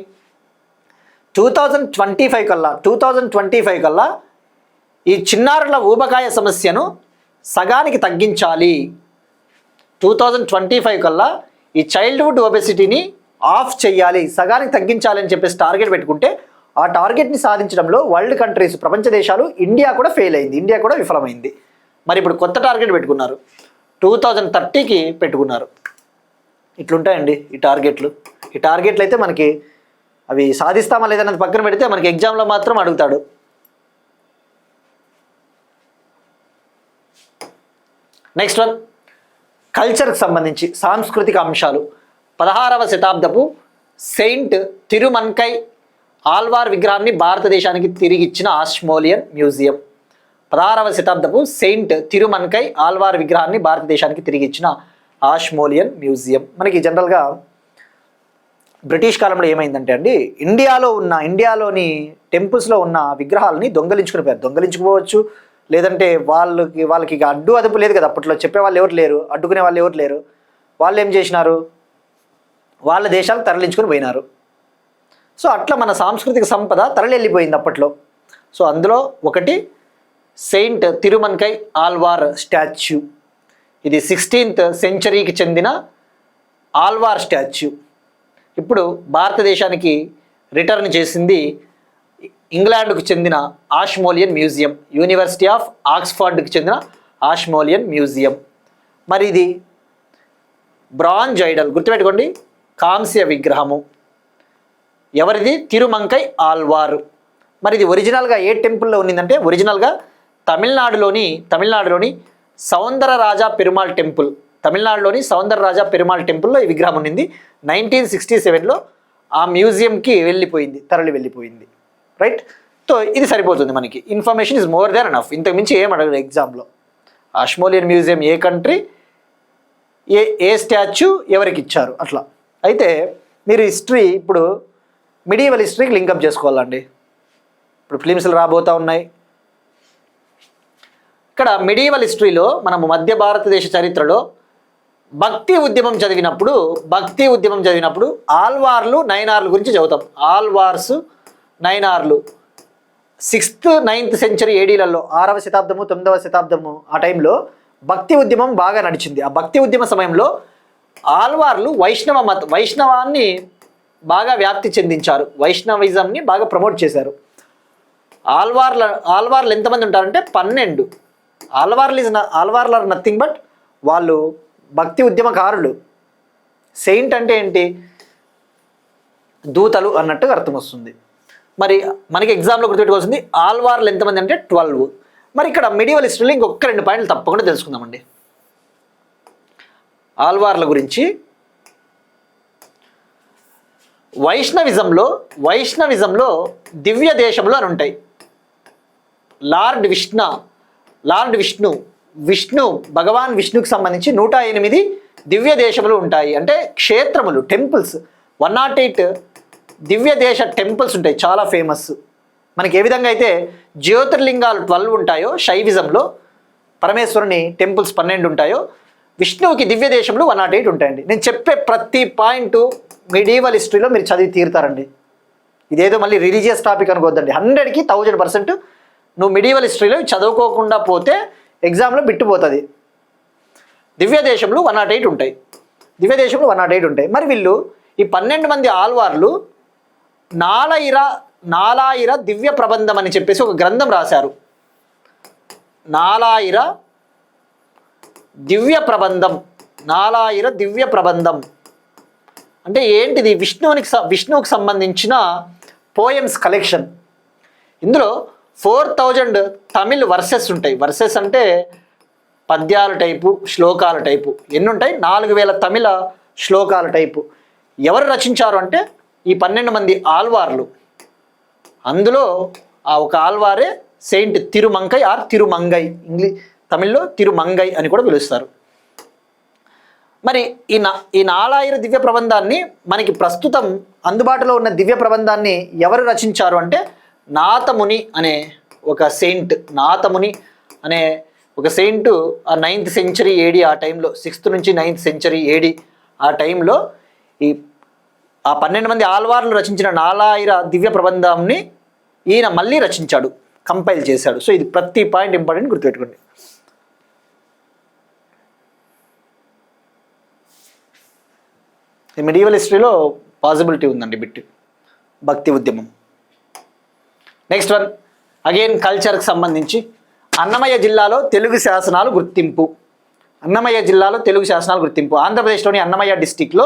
2025 కల్లా ఈ చిన్నారుల ఊబకాయ సమస్యను సగానికి తగ్గించాలి. 2025 కల్లా ఈ చైల్డ్హుడ్ ఒబెసిటీని ఆఫ్ చేయాలి, సగానికి తగ్గించాలి అని చెప్పేసి టార్గెట్ పెట్టుకుంటే ఆ టార్గెట్ని సాధించడంలో వరల్డ్ కంట్రీస్, ప్రపంచ దేశాలు, ఇండియా కూడా ఫెయిల్ అయింది, ఇండియా కూడా విఫలమైంది. మరి ఇప్పుడు కొత్త టార్గెట్ పెట్టుకున్నారు, 2030కి పెట్టుకున్నారు. ఇట్లుంటాయండి ఈ టార్గెట్లు. ఈ టార్గెట్లు అయితే మనకి అవి సాధిస్తామా లేదన్నది పక్కన పెడితే మనకి ఎగ్జామ్లో మాత్రం అడుగుతాడు. నెక్స్ట్ వన్, కల్చర్కి సంబంధించి సాంస్కృతిక అంశాలు 16వ శతాబ్దపు సెయింట్ తిరుమన్కై ఆల్వార్ విగ్రహాన్ని భారతదేశానికి తిరిగిచ్చిన ఆష్మోలియన్ మ్యూజియం. 16వ శతాబ్దపు సెయింట్ తిరుమన్కై ఆల్వార్ విగ్రహాన్ని భారతదేశానికి తిరిగిచ్చిన ఆష్మోలియన్ మ్యూజియం. మనకి జనరల్గా బ్రిటిష్ కాలంలో ఏమైందంటే అండి, ఇండియాలోని టెంపుల్స్లో ఉన్న విగ్రహాలని దొంగలించుకుపోవచ్చు, లేదంటే వాళ్ళకి ఇక అడ్డు అదుపు లేదు కదా, అప్పట్లో చెప్పేవాళ్ళు ఎవరు లేరు, అడ్డుకునే వాళ్ళు ఎవరు లేరు. వాళ్ళు ఏం చేసినారు, వాళ్ళ దేశాలకు తరలించుకొని పోయినారు. సో అట్లా మన సాంస్కృతిక సంపద తరలిపోయింది అప్పట్లో. సో అందులో ఒకటి సెయింట్ తిరుమన్కై ఆల్వార్ స్టాచ్యూ. ఇది 16th సెంచరీకి చెందిన ఆల్వార్ స్టాచ్యూ. ఇప్పుడు భారతదేశానికి రిటర్న్ చేసింది ఇంగ్లాండ్కు చెందిన ఆష్మోలియన్ మ్యూజియం, యూనివర్సిటీ ఆఫ్ ఆక్స్ఫర్డ్కి చెందిన ఆష్మోలియన్ మ్యూజియం. మరి ఇది బ్రాంజ్ ఐడల్, గుర్తుపెట్టుకోండి, కాంస్య విగ్రహము. ఎవరిది? తిరుమంకై ఆల్వార్. మరి ఇది ఒరిజినల్గా ఏ టెంపుల్లో ఉన్నిందంటే, ఒరిజినల్గా తమిళనాడులోని సౌందరరాజా పెరుమాళ్ టెంపుల్, తమిళనాడులోని సౌందరరాజా పెరుమాళ్ టెంపుల్లో ఈ విగ్రహం ఉన్నింది. 1967లో ఆ మ్యూజియంకి తరలి వెళ్ళిపోయింది. రైట్. సో ఇది సరిపోతుంది మనకి, information is more than enough. ఇంతకు మించి ఏం అడగదు ఎగ్జామ్లో. ఆష్మోలియన్ మ్యూజియం ఏ కంట్రీ, ఏ స్టాచ్యూ ఎవరికి ఇచ్చారు అట్లా. అయితే మీరు హిస్టరీ ఇప్పుడు మిడివల్ హిస్టరీకి లింకప్ చేసుకోవాలండి. ఇప్పుడు ఫిలిమ్స్లు రాబోతూ ఉన్నాయి. ఇక్కడ మిడివల్ హిస్టరీలో మనము మధ్య భారతదేశ చరిత్రలో భక్తి ఉద్యమం చదివినప్పుడు ఆల్వార్లు నైనార్లు గురించి చదువుతాం. ఆల్వార్స్ నైనార్లు 6th 9th సెంచరీ ఏడీలలో 6వ శతాబ్దము 9వ శతాబ్దము ఆ టైంలో భక్తి ఉద్యమం బాగా నడిచింది. ఆ భక్తి ఉద్యమ సమయంలో ఆల్వార్లు వైష్ణవాన్ని బాగా వ్యాప్తి చెందించారు, వైష్ణవిజంని బాగా ప్రమోట్ చేశారు. ఆల్వార్లు ఎంతమంది ఉంటారంటే 12. ఆల్వార్లు ఆర్ నథింగ్ బట్ వాళ్ళు భక్తి ఉద్యమకారులు. సెయింట్ అంటే ఏంటి? దూతలు అన్నట్టుగా అర్థం వస్తుంది. మరి మనకి ఎగ్జామ్లో గుర్తుపెట్టుకోవాల్సింది ఆల్వార్లు ఎంతమంది అంటే 12. మరి ఇక్కడ మిడివల్ హిస్టరీలో ఇంకొక 2 పాయింట్లు తప్పకుండా తెలుసుకుందామండి ఆల్వార్ల గురించి. వైష్ణవిజంలో దివ్య దేశములు అని ఉంటాయి. భగవాన్ విష్ణుకి సంబంధించి 108 దివ్య దేశములు ఉంటాయి. అంటే క్షేత్రములు, టెంపుల్స్. 108 దివ్య దేశ టెంపుల్స్ ఉంటాయి, చాలా ఫేమస్. మనకి ఏ విధంగా అయితే జ్యోతిర్లింగాలు 12 ఉంటాయో శైవిజంలో, పరమేశ్వరుని టెంపుల్స్ 12 ఉంటాయో, విష్ణువుకి దివ్య దేశంలో 108 ఉంటాయండి. నేను చెప్పే ప్రతి పాయింట్ మిడివల్ హిస్టరీలో మీరు చదివి తీరుతారండి. ఇదేదో మళ్ళీ రిలీజియస్ టాపిక్ అనుకోవద్దండి. 100కి 1000% నువ్వు మిడివల్ హిస్టరీలో చదువుకోకుండా పోతే ఎగ్జామ్లో బిట్టుపోతుంది. దివ్య దేశంలో 108 ఉంటాయి. మరి వీళ్ళు ఈ 12 మంది ఆల్వార్లు నాలాయిర దివ్య ప్రబంధం అని చెప్పేసి ఒక గ్రంథం రాశారు. నాలాయిర దివ్య ప్రబంధం అంటే ఏంటిది? విష్ణువుకి సంబంధించిన పోయమ్స్ కలెక్షన్. ఇందులో 4000 తమిళ్ వర్సెస్ ఉంటాయి. వర్సెస్ అంటే పద్యాల టైపు, శ్లోకాల టైపు. ఎన్ని ఉంటాయి? 4000 తమిళ శ్లోకాల టైపు. ఎవరు రచించారు అంటే ఈ 12 మంది ఆల్వార్లు. అందులో ఆ ఒక ఆల్వారే సెయింట్ తిరుమంకై ఆర్ తిరుమంగై, తమిళ్లో తిరుమంగై అని కూడా పిలుస్తారు. మరి ఈ నాలాయిర దివ్య ప్రబంధాన్ని, మనకి ప్రస్తుతం అందుబాటులో ఉన్న దివ్య ప్రబంధాన్ని ఎవరు రచించారు అంటే నాథముని అనే ఒక సెయింట్. ఆ 9th సెంచరీ ఏడి ఆ టైంలో, 6th నుంచి 9th సెంచరీ ఏడి ఆ టైంలో ఆ 12 మంది ఆల్వార్లు రచించిన నాలాయిర దివ్య ప్రబంధాన్ని ఈయన మళ్ళీ రచించాడు, కంపైల్ చేశాడు. సో ఇది ప్రతి పాయింట్ ఇంపార్టెంట్, గుర్తుపెట్టుకోండి. ఈ మిడివల్ హిస్టరీలో పాసిబిలిటీ ఉందండి బిట్ భక్తి ఉద్యమం. నెక్స్ట్ వన్ అగైన్ కల్చర్కి సంబంధించి అన్నమయ్య జిల్లాలో తెలుగు శాసనాలు గుర్తింపు. ఆంధ్రప్రదేశ్లోని అన్నమయ్య డిస్టిక్లో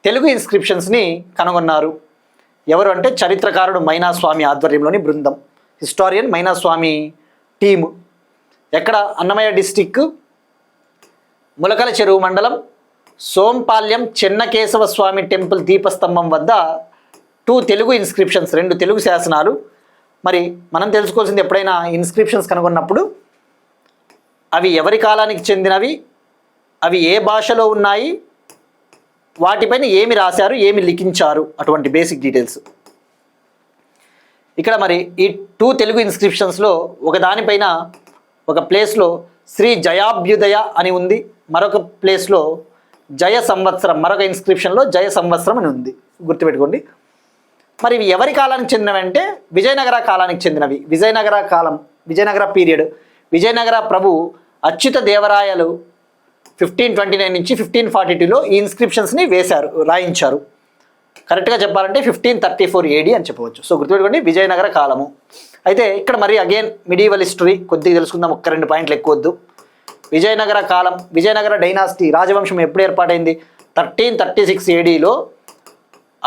తెలుగు ఇన్స్క్రిప్షన్స్ని కనుగొన్నారు. ఎవరు అంటే చరిత్రకారుడు మైనాస్వామి ఆధ్వర్యంలోని బృందం, హిస్టారియన్ మైనాస్వామి టీము. ఎక్కడ? అన్నమయ్య డిస్టిక్ ములకల చెరువు మండలం సోంపాల్యం చెన్నకేశవ స్వామి టెంపుల్ దీపస్తంభం వద్ద 2 తెలుగు ఇన్స్క్రిప్షన్స్, 2 తెలుగు శాసనాలు. మరి మనం తెలుసుకోవాల్సింది, ఎప్పుడైనా ఇన్స్క్రిప్షన్స్ కనుగొన్నప్పుడు అవి ఎవరి కాలానికి చెందినవి, అవి ఏ భాషలో ఉన్నాయి, వాటిపైన ఏమి రాశారు, ఏమి లిఖించారు, అటువంటి బేసిక్ డీటెయిల్స్. ఇక్కడ మరి ఈ 2 తెలుగు ఇన్స్క్రిప్షన్స్లో ఒకదానిపైన ఒక ప్లేస్లో శ్రీ జయాభ్యుదయ అని ఉంది, మరొక ప్లేస్లో జయ సంవత్సరం, మరొక ఇన్స్క్రిప్షన్లో జయ సంవత్సరం అని ఉంది. గుర్తుపెట్టుకోండి. మరి ఇవి ఎవరి కాలానికి చెందినవి అంటే విజయనగర కాలానికి చెందినవి. విజయనగర కాలం, విజయనగర పీరియడ్. విజయనగర ప్రభు అచ్యుత దేవరాయలు 1529 నుంచి 1542లో ఈ ఇన్స్క్రిప్షన్స్ని రాయించారు. కరెక్ట్గా చెప్పాలంటే 1534 AD అని చెప్పవచ్చు. సో గుర్తుపెట్టుకోండి, విజయనగర కాలము. అయితే ఇక్కడ మరి అగైన్ మిడీవల్ హిస్టరీ కొద్దిగా తెలుసుకుందాం, 1-2 పాయింట్లు ఎక్కువద్దు. విజయనగర కాలం, విజయనగర డైనాసిటీ రాజవంశం ఎప్పుడు ఏర్పాటైంది? 1336 ADలో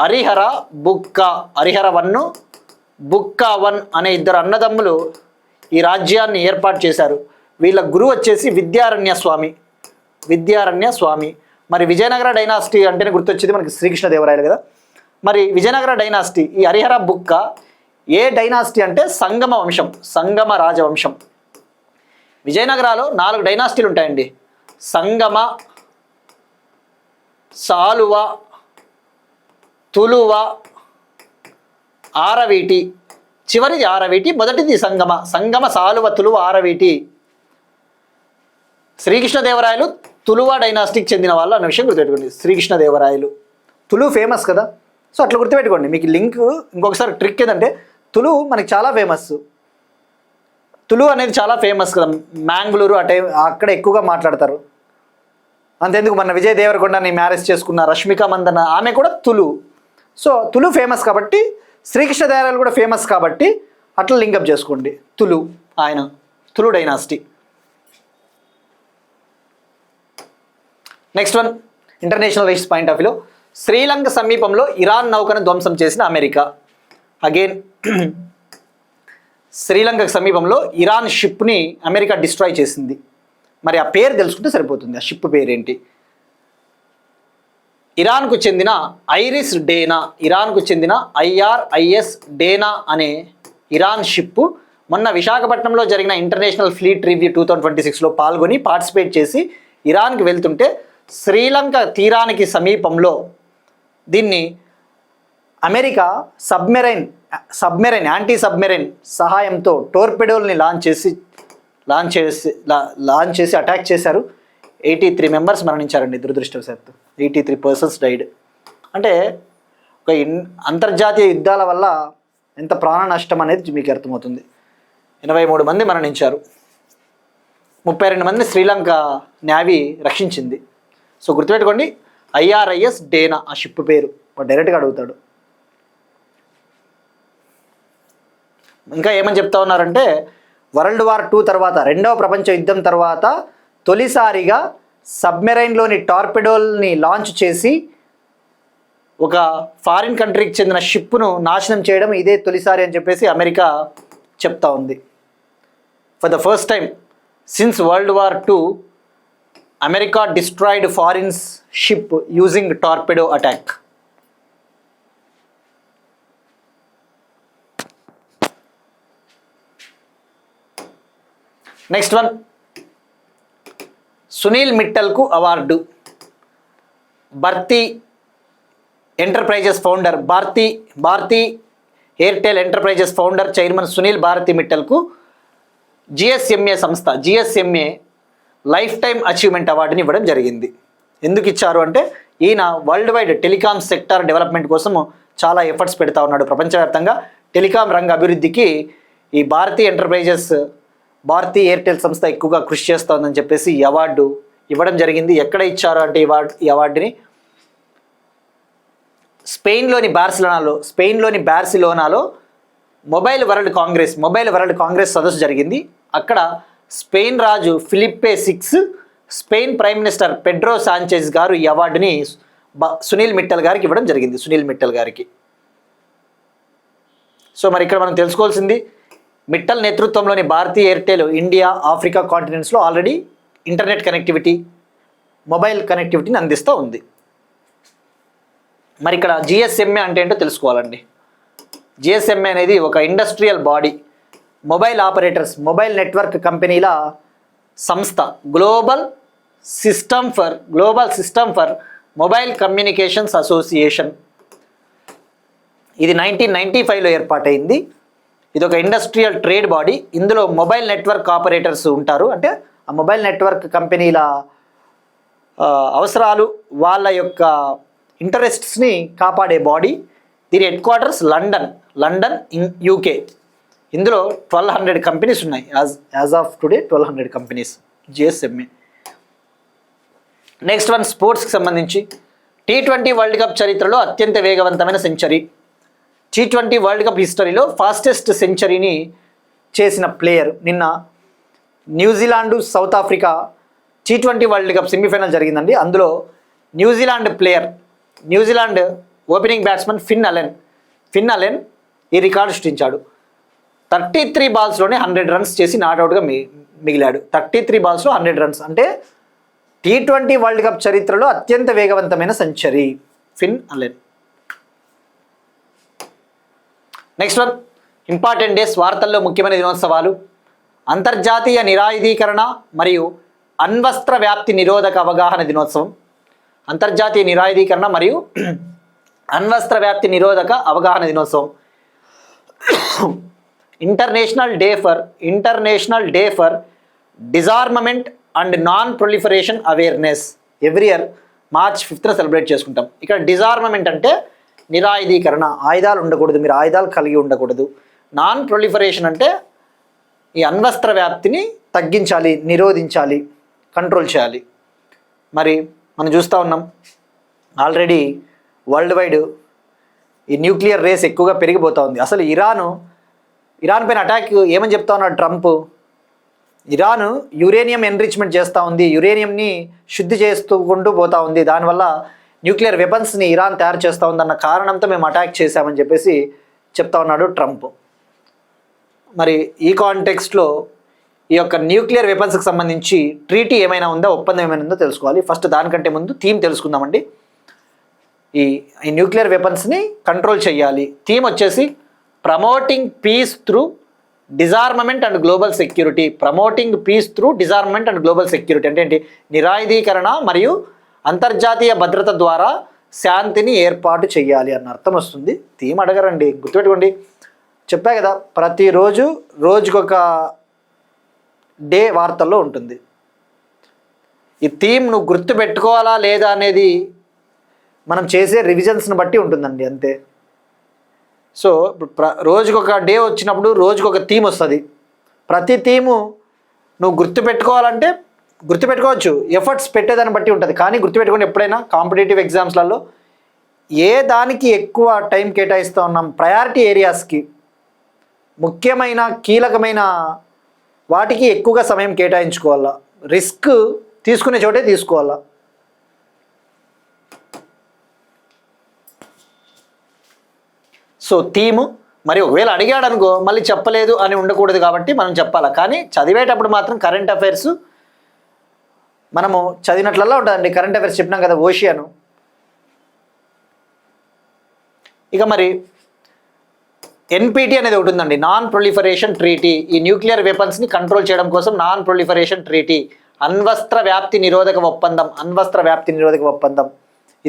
హరిహర బుక్క, హరిహర 1, బుక్క 1 అనే 2 అన్నదమ్ములు ఈ రాజ్యాన్ని ఏర్పాటు చేశారు. వీళ్ళ గురువు వచ్చేసి విద్యారణ్య స్వామి. మరి విజయనగర డైనాసిటీ అంటేనే గుర్తొచ్చేది మనకి శ్రీకృష్ణదేవరాయలు కదా. మరి విజయనగర డైనాసిటీ, ఈ హరిహర బుక్క ఏ డైనాసిటీ అంటే సంగమ వంశం, సంగమ రాజవంశం. విజయనగరాలో 4 డైనాసిటీలు ఉంటాయండి. సంగమ, సాలువ, తులువ, ఆరవీటి. చివరిది ఆరవీటి, మొదటిది సంగమ. సంగమ, సాలువ, తులువ, ఆరవీటి. శ్రీకృష్ణదేవరాయలు తులువ డైనాసిటీకి చెందిన వాళ్ళు అన్న విషయం గుర్తుపెట్టుకోండి. శ్రీకృష్ణదేవరాయలు, తులు ఫేమస్ కదా, సో అట్లా గుర్తుపెట్టుకోండి. మీకు లింక్ ఇంకొకసారి ట్రిక్ ఏదంటే, తులు మనకి చాలా ఫేమస్. తులు అనేది చాలా ఫేమస్ కదా, మ్యాంగ్లూరు అక్కడ ఎక్కువగా మాట్లాడతారు. అంతేందుకు మన విజయ్ దేవరకొండని మ్యారేజ్ చేసుకున్న రష్మిక మందన, ఆమె కూడా తులు. సో తులు ఫేమస్ కాబట్టి, శ్రీకృష్ణదేవరాయలు కూడా ఫేమస్ కాబట్టి అట్లా లింకప్ చేసుకోండి. తులు, ఆయన Tulu dynasty. Next one, international rights point of వ్యూలో శ్రీలంక సమీపంలో ఇరాన్ నౌకను ధ్వంసం చేసిన అమెరికా. అగైన్ శ్రీలంకకు సమీపంలో ఇరాన్ షిప్ని అమెరికా డిస్ట్రాయ్ చేసింది. మరి ఆ పేరు తెలుసుకుంటే సరిపోతుంది, ఆ షిప్ పేరేంటి? ఇరాన్కు చెందిన ఐరిస్ డేనా, ఇరాన్కు చెందిన IRIS డేనా అనే ఇరాన్ షిప్ మొన్న విశాఖపట్నంలో జరిగిన ఇంటర్నేషనల్ ఫ్లీట్ రివ్యూ 2026లో పాల్గొని పార్టిసిపేట్ చేసి ఇరాన్కి వెళ్తుంటే శ్రీలంక తీరానికి సమీపంలో దీన్ని అమెరికా సబ్మెరైన్ యాంటీ సబ్మెరైన్ సహాయంతో టోర్పెడోల్ని లాంచ్ చేసి అటాక్ చేశారు. 83 మెంబర్స్ మరణించారండి దురదృష్టవశాత్తు. 83 పర్సన్స్ డైడ్. అంటే ఒక అంతర్జాతీయ యుద్ధాల వల్ల ఎంత ప్రాణ నష్టం అనేది మీకు అర్థమవుతుంది. 83 మంది మరణించారు, 32 మంది శ్రీలంక నేవీ రక్షించింది. సో గుర్తుపెట్టుకోండి, IRIS డేనా ఆ షిప్ పేరు, డైరెక్ట్గా అడుగుతాడు. ఇంకా ఏమని చెప్తా ఉన్నారంటే, వరల్డ్ వార్ 2 తర్వాత, 2వ ప్రపంచ యుద్ధం తర్వాత తొలిసారిగా సబ్మెరైన్లోని టార్పెడోల్ని లాంచ్ చేసి ఒక ఫారిన్ కంట్రీకి చెందిన షిప్ను నాశనం చేయడం ఇదే తొలిసారి అని చెప్పేసి అమెరికా చెప్తా ఉంది. For the first time since world war 2, America destroyed foreign ship using torpedo attack. Next one, Sunil మిట్టల్కు award. Bharti enterprises founder, Bharti Airtel enterprises founder chairman Sunil Bharti మిట్టల్కు GSMA సంస్థ, GSMA లైఫ్ టైమ్ అచీవ్మెంట్ అవార్డుని ఇవ్వడం జరిగింది. ఎందుకు ఇచ్చారు అంటే, ఈయన world wide telecom sector development కోసం చాలా ఎఫర్ట్స్ పెడతా ఉన్నాడు. ప్రపంచవ్యాప్తంగా టెలికాం రంగ అభివృద్ధికి ఈ భారతీ ఎయిర్టెల్ సంస్థ ఎక్కువగా కృషి చేస్తోందని చెప్పేసి ఈ అవార్డు ఇవ్వడం జరిగింది. ఎక్కడ ఇచ్చారు అంటే ఈ అవార్డుని స్పెయిన్లోని బార్సిలోనాలో మొబైల్ వరల్డ్ కాంగ్రెస్ సదస్సు జరిగింది. అక్కడ స్పెయిన్ రాజు ఫిలిప్పే 6, Spain prime minister Pedro Sanchez గారు ఈ అవార్డుని సునీల్ మిట్టల్ గారికి ఇవ్వడం జరిగింది. సునీల్ మిట్టల్ గారికి. సో మరి ఇక్కడ మనం తెలుసుకోవాల్సింది, మిట్టల్ నేతృత్వంలోని భారతీ ఎయిర్టెల్ ఇండియా, ఆఫ్రికా కాంటినెంట్స్లో ఆల్రెడీ ఇంటర్నెట్ కనెక్టివిటీ, మొబైల్ కనెక్టివిటీని అందిస్తూ ఉంది. మరి ఇక్కడ జిఎస్ఎంఏ అంటే ఏంటో తెలుసుకోవాలండి. జిఎస్ఎంఏ అనేది ఒక industrial body, mobile operators, mobile network కంపెనీల సంస్థ. Global system for mobile communications association. ఇది 1995లో ఏర్పాటైంది. ఇది ఒక ఇండస్ట్రియల్ ట్రేడ్ బాడీ. ఇందులో మొబైల్ నెట్వర్క్ ఆపరేటర్స్ ఉంటారు. అంటే ఆ మొబైల్ నెట్వర్క్ కంపెనీల అవసరాలు, వాళ్ళ యొక్క ఇంటరెస్ట్స్ని కాపాడే బాడీ. దీని headquarters London in UK. ఇందులో 1200 కంపెనీస్ ఉన్నాయి. As of today 1200 companies GSMA. Next one స్పోర్ట్స్కి సంబంధించి T20 వరల్డ్ కప్ చరిత్రలో అత్యంత వేగవంతమైన సెంచరీ. T20 వరల్డ్ కప్ హిస్టరీలో ఫాస్టెస్ట్ సెంచరీని చేసిన ప్లేయర్. నిన్న New Zealand south Africa T20 world cup semifinal జరిగిందండి. అందులో New Zealand opening batsmen Finn Allen ఈ రికార్డు సృష్టించాడు. 33 బాల్స్లోనే 100 రన్స్ చేసి నాట్అవుట్గా మిగిలాడు. 33 బాల్స్లో 100 రన్స్ అంటే T20 వరల్డ్ కప్ చరిత్రలో అత్యంత వేగవంతమైన century Finn Allen. Next one important days, వార్తల్లో ముఖ్యమైన దినోత్సవాలు. అంతర్జాతీయ నిరాయుధీకరణ మరియు అణ్వస్త్ర వ్యాప్తి నిరోధక అవగాహన దినోత్సవం. అంతర్జాతీయ నిరాయుధీకరణ మరియు అణ్వస్త్ర వ్యాప్తి నిరోధక అవగాహన దినోత్సవం. International day for disarmament and non proliferation awareness. Every year March 5th celebrate చేసుకుంటాం. ఇక్కడ డిజార్మమెంట్ అంటే నిరాయుధీకరణ, ఆయుధాలు ఉండకూడదు, మీరు ఆయుధాలు కలిగి ఉండకూడదు. నాన్ ప్రొలిఫరేషన్ అంటే ఈ అణ్వస్త్ర వ్యాప్తిని తగ్గించాలి, నిరోధించాలి, కంట్రోల్ చేయాలి. మరి మనం చూస్తూ ఉన్నాం ఆల్రెడీ వరల్డ్ వైడ్ ఈ న్యూక్లియర్ రేస్ ఎక్కువగా పెరిగిపోతూ ఉంది. అసలు ఇరాన్ పైన అటాక్ ఏమని చెప్తా ఉన్నాడు ట్రంప్? ఇరాన్ యురేనియం ఎన్రిచ్మెంట్ చేస్తూ ఉంది, యురేనియంని శుద్ధి చేస్తూకుంటూ పోతూ ఉంది, దానివల్ల న్యూక్లియర్ వెపన్స్ని ఇరాన్ తయారు చేస్తూ ఉందన్న కారణంతో మేము అటాక్ చేశామని చెప్పేసి చెప్తా ఉన్నాడు ట్రంప్. మరి ఈ కాంటెక్స్ట్లో ఈ యొక్క న్యూక్లియర్ వెపన్స్కి సంబంధించి ట్రీటీ ఏమైనా ఉందా, ఒప్పందం ఏమైనా ఉందో తెలుసుకోవాలి. ఫస్ట్ దానికంటే ముందు థీమ్ తెలుసుకుందామండి. ఈ న్యూక్లియర్ వెపన్స్ని కంట్రోల్ చేయాలి. థీమ్ వచ్చేసి promoting peace through disarmament and global security. Promoting peace through disarmament and global security అంటే ఏంటి? నిరాయుధీకరణ మరియు అంతర్జాతీయ భద్రత ద్వారా శాంతిని ఏర్పాటు చేయాలి అన్న అర్థం వస్తుంది. థీమ్ అడగరండి, గుర్తుపెట్టుకోండి. చెప్పా కదా, ప్రతిరోజు రోజుకొక డే వార్తల్లో ఉంటుంది. ఈ థీమ్ నువ్వు గుర్తుపెట్టుకోవాలా లేదా అనేది మనం చేసే రివిజన్స్ని బట్టి ఉంటుందండి, అంతే. సో రోజుకొక డే వచ్చినప్పుడు రోజుకొక థీమ్ వస్తుంది. ప్రతి థీము నువ్వు గుర్తుపెట్టుకోవాలంటే గుర్తుపెట్టుకోవచ్చు, ఎఫర్ట్స్ పెట్టేదాన్ని బట్టి ఉంటుంది. కానీ గుర్తుపెట్టుకోండి, ఎప్పుడైనా కాంపిటేటివ్ ఎగ్జామ్స్లలో ఏ దానికి ఎక్కువ టైం కేటాయిస్తూ ఉన్నాం, ప్రయారిటీ ఏరియాస్కి, ముఖ్యమైన కీలకమైన వాటికి ఎక్కువగా సమయం కేటాయించుకోవాలా, రిస్క్ తీసుకునే చోటే తీసుకోవాలా. సో థీము మరి ఒకవేళ అడిగాడు అనుకో మళ్ళీ చెప్పలేదు అని ఉండకూడదు, కాబట్టి మనం చెప్పాలా. కానీ చదివేటప్పుడు మాత్రం కరెంట్ అఫైర్స్ మనము చదివినట్లల్లా ఉంటుందండి. కరెంట్ అఫైర్స్ చెప్పినాం కదా, ఓషియను. ఇక మరి NPT అనేది ఒకటి ఉందండి, నాన్ ప్రొలిఫరేషన్ ట్రీటీ. ఈ న్యూక్లియర్ వెపన్స్ని కంట్రోల్ చేయడం కోసం నాన్ ప్రొలిఫరేషన్ ట్రీటీ, అణ్వస్త్ర వ్యాప్తి నిరోధక ఒప్పందం.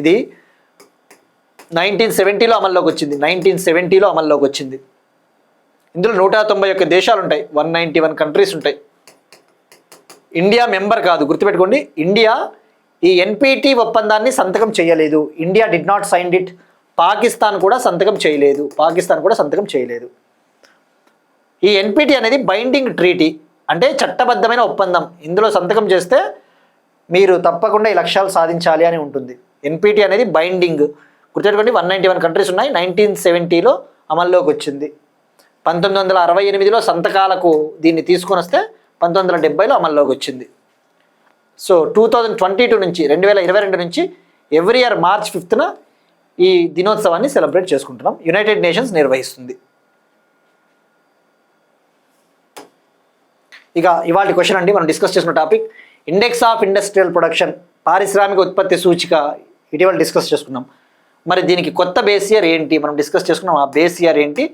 ఇది 1970లో అమల్లోకి వచ్చింది. ఇందులో 191 దేశాలు ఉంటాయి, 191 కంట్రీస్ ఉంటాయి. ఇండియా మెంబర్ కాదు, గుర్తుపెట్టుకోండి. ఇండియా ఈ NPT ఒప్పందాన్ని సంతకం చేయలేదు. India did not sign it. Pakistan కూడా సంతకం చేయలేదు. ఈ NPT అనేది బైండింగ్ ట్రీటీ, అంటే చట్టబద్ధమైన ఒప్పందం. ఇందులో సంతకం చేస్తే మీరు తప్పకుండా ఈ లక్ష్యాలు సాధించాలి అని ఉంటుంది. NPT అనేది బైండింగ్. గుర్తుపెట్టుకోండి, 191 కంట్రీస్ ఉన్నాయి. 1970లో అమల్లోకి వచ్చింది. 1968లో సంతకాలకు దీన్ని తీసుకొని వస్తే 1970లో అమల్లోకి వచ్చింది. సో 2022 నుంచి 2022 నుంచి ఎవ్రీ ఇయర్ March 5th ఈ దినోత్సవాన్ని సెలబ్రేట్ చేసుకుంటున్నాం. యునైటెడ్ నేషన్స్ నిర్వహిస్తుంది. ఇక ఇవాళ క్వశ్చన్ అండి, మనం డిస్కస్ చేసిన topic index of industrial production పారిశ్రామిక ఉత్పత్తి సూచిక ఇటీవల డిస్కస్ చేసుకున్నాం. మరి దీనికి కొత్త బేస్ ఇయర్ ఏంటి మనం డిస్కస్ చేసుకున్నాం. ఆ బేస్ ఇయర్ ఏంటి,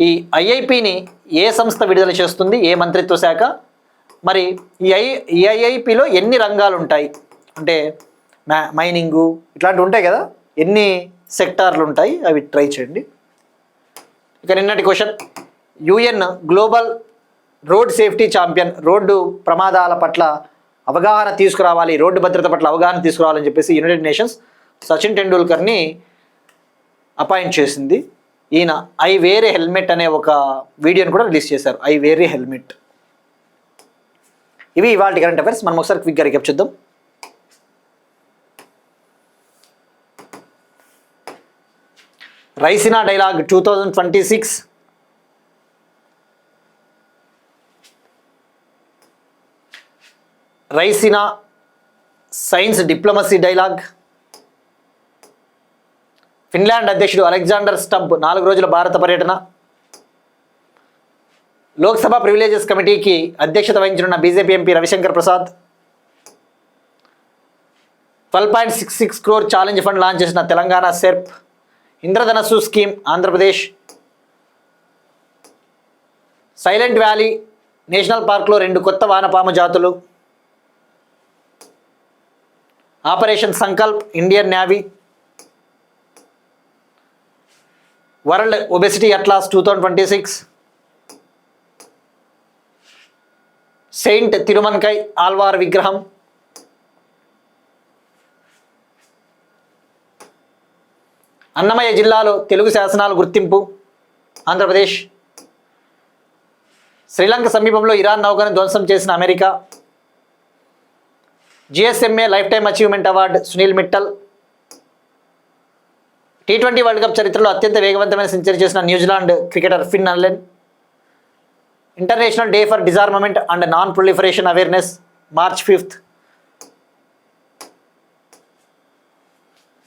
ఈ ఐఐపిని ఏ సంస్థ విడుదల చేస్తుంది, ఏ మంత్రిత్వ శాఖ, మరి ఈ ఐఐపిలో ఎన్ని రంగాలు ఉంటాయి అంటే మైనింగు ఇట్లాంటివి ఉంటాయి కదా, ఎన్ని సెక్టార్లు ఉంటాయి అవి ట్రై చేయండి. ఇక నిన్నటి question, UN global road safety champion, road ప్రమాదాల పట్ల అవగాహన తీసుకురావాలి, రోడ్డు భద్రత పట్ల అవగాహన తీసుకురావాలని చెప్పేసి యునైటెడ్ నేషన్స్ సచిన్ టెండూల్కర్ని అపాయింట్ చేసింది. ఈయన ఐ వేర్ ఏ హెల్మెట్ అనే ఒక వీడియోని కూడా రిలీజ్ చేశారు, ఐ వేర్ ఏ హెల్మెట్. ఇవి ఇవాళ కరెంట్ అఫైర్స్. మనం ఒకసారి క్విక్గా రికాప్ చేద్దాం. Raisina dialogue 2026, Raisina science diplomacy dialogue, Finland అధ్యక్షుడు అలెగ్జాండర్ స్టబ్ 4 రోజుల భారత పర్యటన, లోక్సభ ప్రివిలేజెస్ కమిటీకి అధ్యక్షత వహించనున్న BJP MP Ravi Shankar Prasad, 12.66 crore challenge fund launch చేసిన Telangana SERP, Indradhanussu scheme Andhra Pradesh, silent valley national పార్క్లో 2 కొత్త వానపాము జాతులు, operation Sankalp Indian navy, world obesity atlas 2026, saint Thirumangai Alvar విగ్రహం, అన్నమయ్య జిల్లాలో తెలుగు శాసనాలు గుర్తింపు ఆంధ్రప్రదేశ్, శ్రీలంక సమీపంలో ఇరాన్ నౌకను ధ్వంసం చేసిన America, GSMA life time achievement award Sunil Mittal, T20 world cup చరిత్రలో అత్యంత వేగవంతమైన సెంచరీ చేసిన New Zealand cricketer Finn Allen, international day for disarmament and non proliferation awareness March 5th.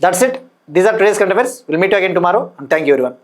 That's it. These are today's current affairs. We'll meet you again tomorrow and thank you everyone.